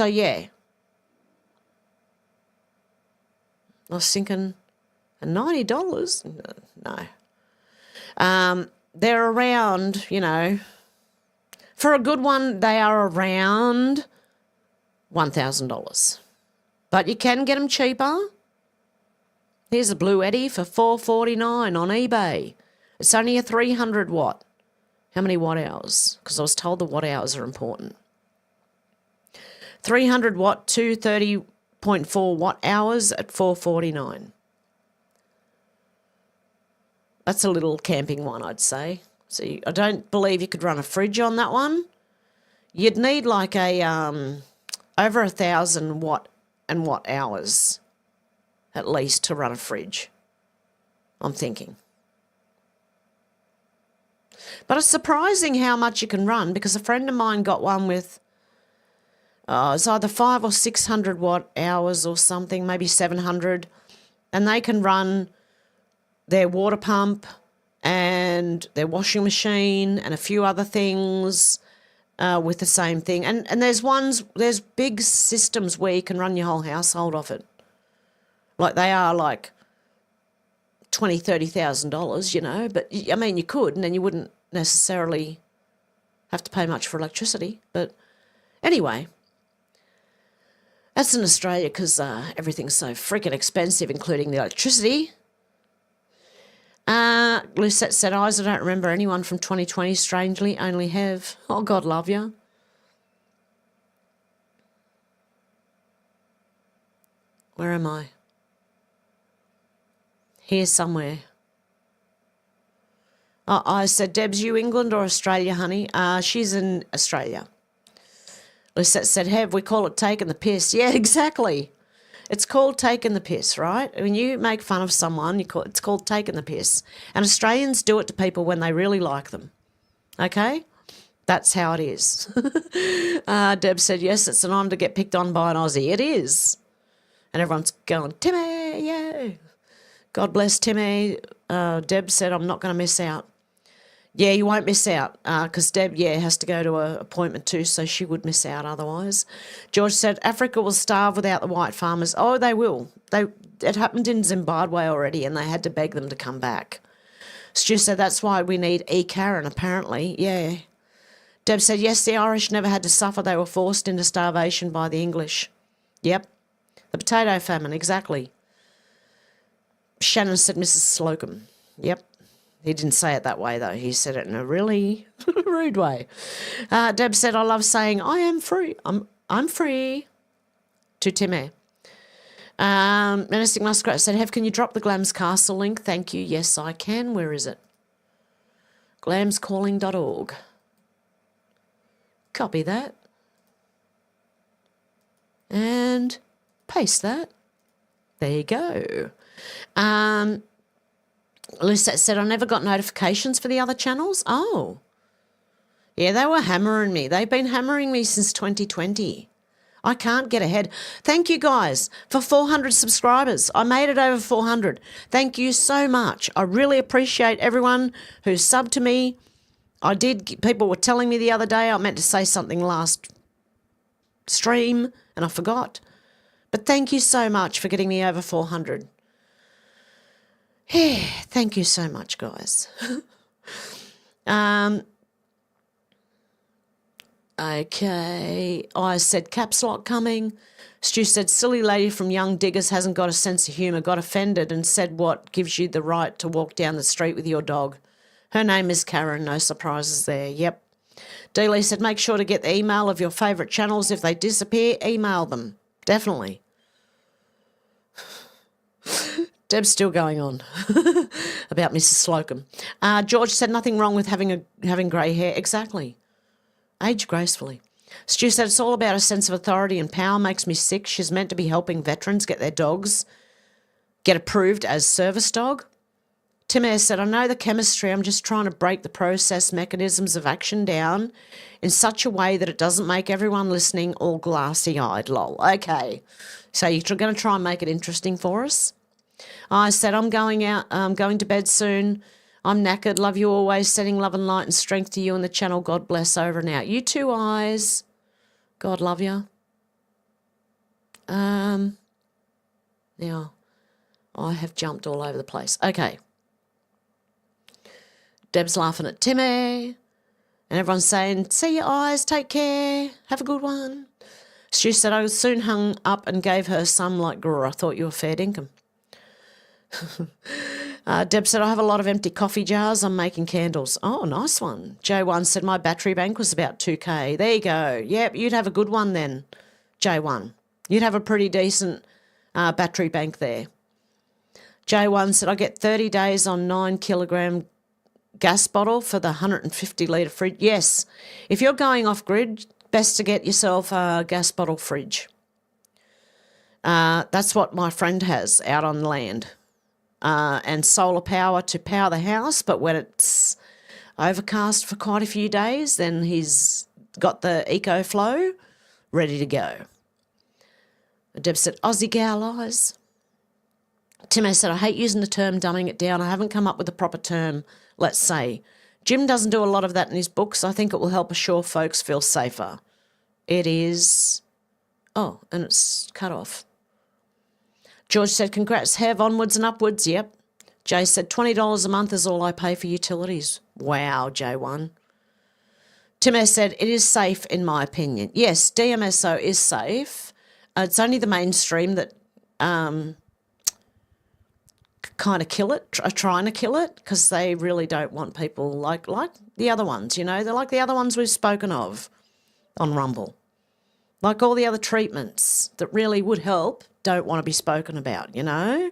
yeah. I was thinking, $90? No. They're around, for a good one, they are around $1,000. But you can get them cheaper. Here's a Blue Eddy for $4.49 on eBay. It's only a 300 watt. How many watt hours? Because I was told the watt hours are important. 300 watt, 230.4 watt hours at $4.49. That's a little camping one, I'd say. So I don't believe you could run a fridge on that one. You'd need like a over 1,000 watt and watt hours at least to run a fridge, I'm thinking. But it's surprising how much you can run, because a friend of mine got one with it's either 500 or 600 watt hours or something, maybe 700, and they can run their water pump and their washing machine and a few other things with the same thing. And there's big systems where you can run your whole household off it. Like they are like $20,000, $30,000, you know. But I mean, you could, and then you wouldn't necessarily have to pay much for electricity. But anyway, that's in Australia because everything's so freaking expensive, including the electricity. Lucette said, I don't remember anyone from 2020, strangely, only Hev. Oh, God love you. Where am I? Here somewhere. Oh, I said, Deb's you England or Australia, honey? She's in Australia. Lucette said, Hev, we call it taking the piss. Yeah, exactly. It's called taking the piss, right? When you make fun of someone, it's called taking the piss. And Australians do it to people when they really like them. Okay? That's how it is. Deb said, yes, it's an honour to get picked on by an Aussie. It is. And everyone's going, Timmy, yeah. God bless Timmy. Deb said, I'm not going to miss out. Yeah, you won't miss out because Deb, has to go to an appointment too, so she would miss out otherwise. George said, Africa will starve without the white farmers. Oh, they will. It happened in Zimbabwe already, and they had to beg them to come back. Stu said, that's why we need Karen, apparently. Yeah. Deb said, yes, the Irish never had to suffer. They were forced into starvation by the English. Yep. The potato famine, exactly. Shannon said, Mrs. Slocum. Yep. He didn't say it that way, though. He said it in a really rude way. Deb said, I love saying, I am free. I'm free. To Timmy. Menacing Muskrat said, Hev, can you drop the Glams Castle link? Thank you. Yes, I can. Where is it? glamscalling.org. Copy that. And paste that. There you go. Lucette said, I never got notifications for the other channels. Oh. Yeah, they were hammering me. They've been hammering me since 2020. I can't get ahead. Thank you, guys, for 400 subscribers. I made it over 400. Thank you so much. I really appreciate everyone who subbed to me. People were telling me the other day I meant to say something last stream, and I forgot. But thank you so much for getting me over 400. Yeah, thank you so much, guys. Okay, I said caps lock coming. Stu said, silly lady from Young Diggers hasn't got a sense of humour, got offended and said what gives you the right to walk down the street with your dog. Her name is Karen, no surprises there, yep. Dealey said, make sure to get the email of your favourite channels. If they disappear, email them. Definitely. Deb's still going on about Mrs. Slocum. George said nothing wrong with having grey hair. Exactly. Age gracefully. Stu said it's all about a sense of authority and power. Makes me sick. She's meant to be helping veterans get their dogs get approved as service dog. Tim Ayres said, I know the chemistry. I'm just trying to break the process mechanisms of action down in such a way that it doesn't make everyone listening all glassy-eyed. Lol. Okay. So you're going to try and make it interesting for us? I said, I'm going to bed soon. I'm knackered. Love you always. Sending love and light and strength to you and the channel. God bless. Over and out. You too, Eyes. God love you. Now, I have jumped all over the place. Okay. Deb's laughing at Timmy. And everyone's saying, see you, Eyes. Take care. Have a good one. Stu said, I soon hung up and gave her some like, grr, I thought you were fair dinkum. Deb said, I have a lot of empty coffee jars. I'm making candles. Oh, nice one. J1 said, my battery bank was about 2K. There you go. Yep, you'd have a good one then, J1. You'd have a pretty decent battery bank there. J1 said, I get 30 days on 9 kilogram gas bottle for the 150 litre fridge. Yes, if you're going off grid, best to get yourself a gas bottle fridge. That's what my friend has out on land. And solar power to power the house, but when it's overcast for quite a few days, then he's got the EcoFlow ready to go. Deb said, Aussie gal eyes. Tim said, I hate using the term dumbing it down. I haven't come up with a proper term, let's say. Jim doesn't do a lot of that in his books. I think it will help assure folks feel safer. It is... Oh, and it's cut off. George said, congrats, Hev, onwards and upwards. Yep. Jay said, $20 a month is all I pay for utilities. Wow, J1. Tim S. said, it is safe in my opinion. Yes, DMSO is safe. It's only the mainstream that kind of kill it, are trying to kill it, because they really don't want people like the other ones, you know. They're like the other ones we've spoken of on Rumble. Like all the other treatments that really would help don't want to be spoken about, you know.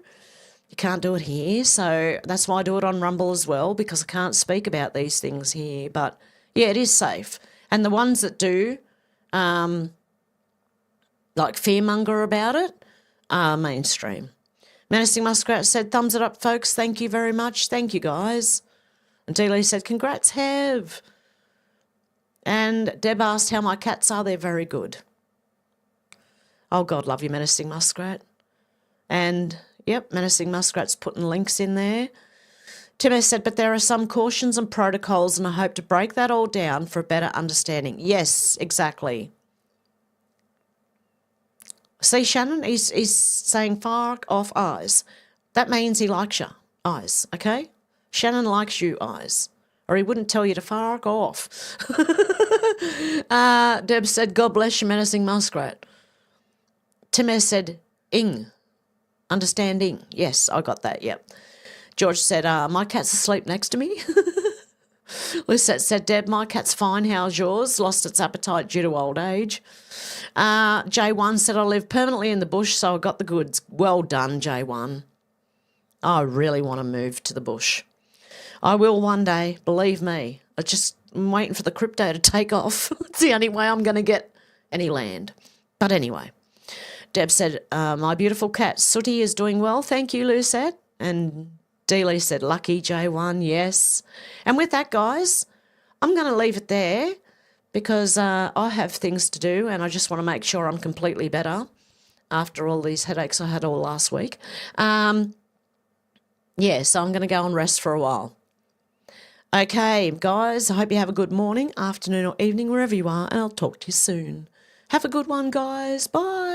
You can't do it here, so that's why I do it on Rumble as well, because I can't speak about these things here. But, yeah, it is safe. And the ones that do, like fearmonger about it, are mainstream. Menacing Muskrat said, thumbs it up, folks. Thank you very much. Thank you, guys. And Dealey said, congrats, Hev. And Deb asked how my cats are. They're very good. Oh, God, love you, Menacing Muskrat. And, yep, Menacing Muskrat's putting links in there. Tim S. said, but there are some cautions and protocols, and I hope to break that all down for a better understanding. Yes, exactly. See, Shannon, he's saying fuck off eyes. That means he likes you, eyes, okay? Shannon likes you, eyes. Or he wouldn't tell you to fuck off. Deb said, God bless you, Menacing Muskrat. Tim S. said, ing. Understanding. Yes, I got that, yep. George said, my cat's asleep next to me. Lucette said, Deb, my cat's fine. How's yours? Lost its appetite due to old age. J1 said, I live permanently in the bush, so I got the goods. Well done, J1. I really want to move to the bush. I will one day, believe me. I'm waiting for the crypto to take off. It's the only way I'm going to get any land. But anyway, Deb said, my beautiful cat Sooty is doing well. Thank you, Lucette. And Dealey said, lucky J1, yes. And with that, guys, I'm going to leave it there because I have things to do and I just want to make sure I'm completely better after all these headaches I had all last week. So I'm going to go and rest for a while. Okay, guys, I hope you have a good morning, afternoon or evening, wherever you are, and I'll talk to you soon. Have a good one, guys. Bye.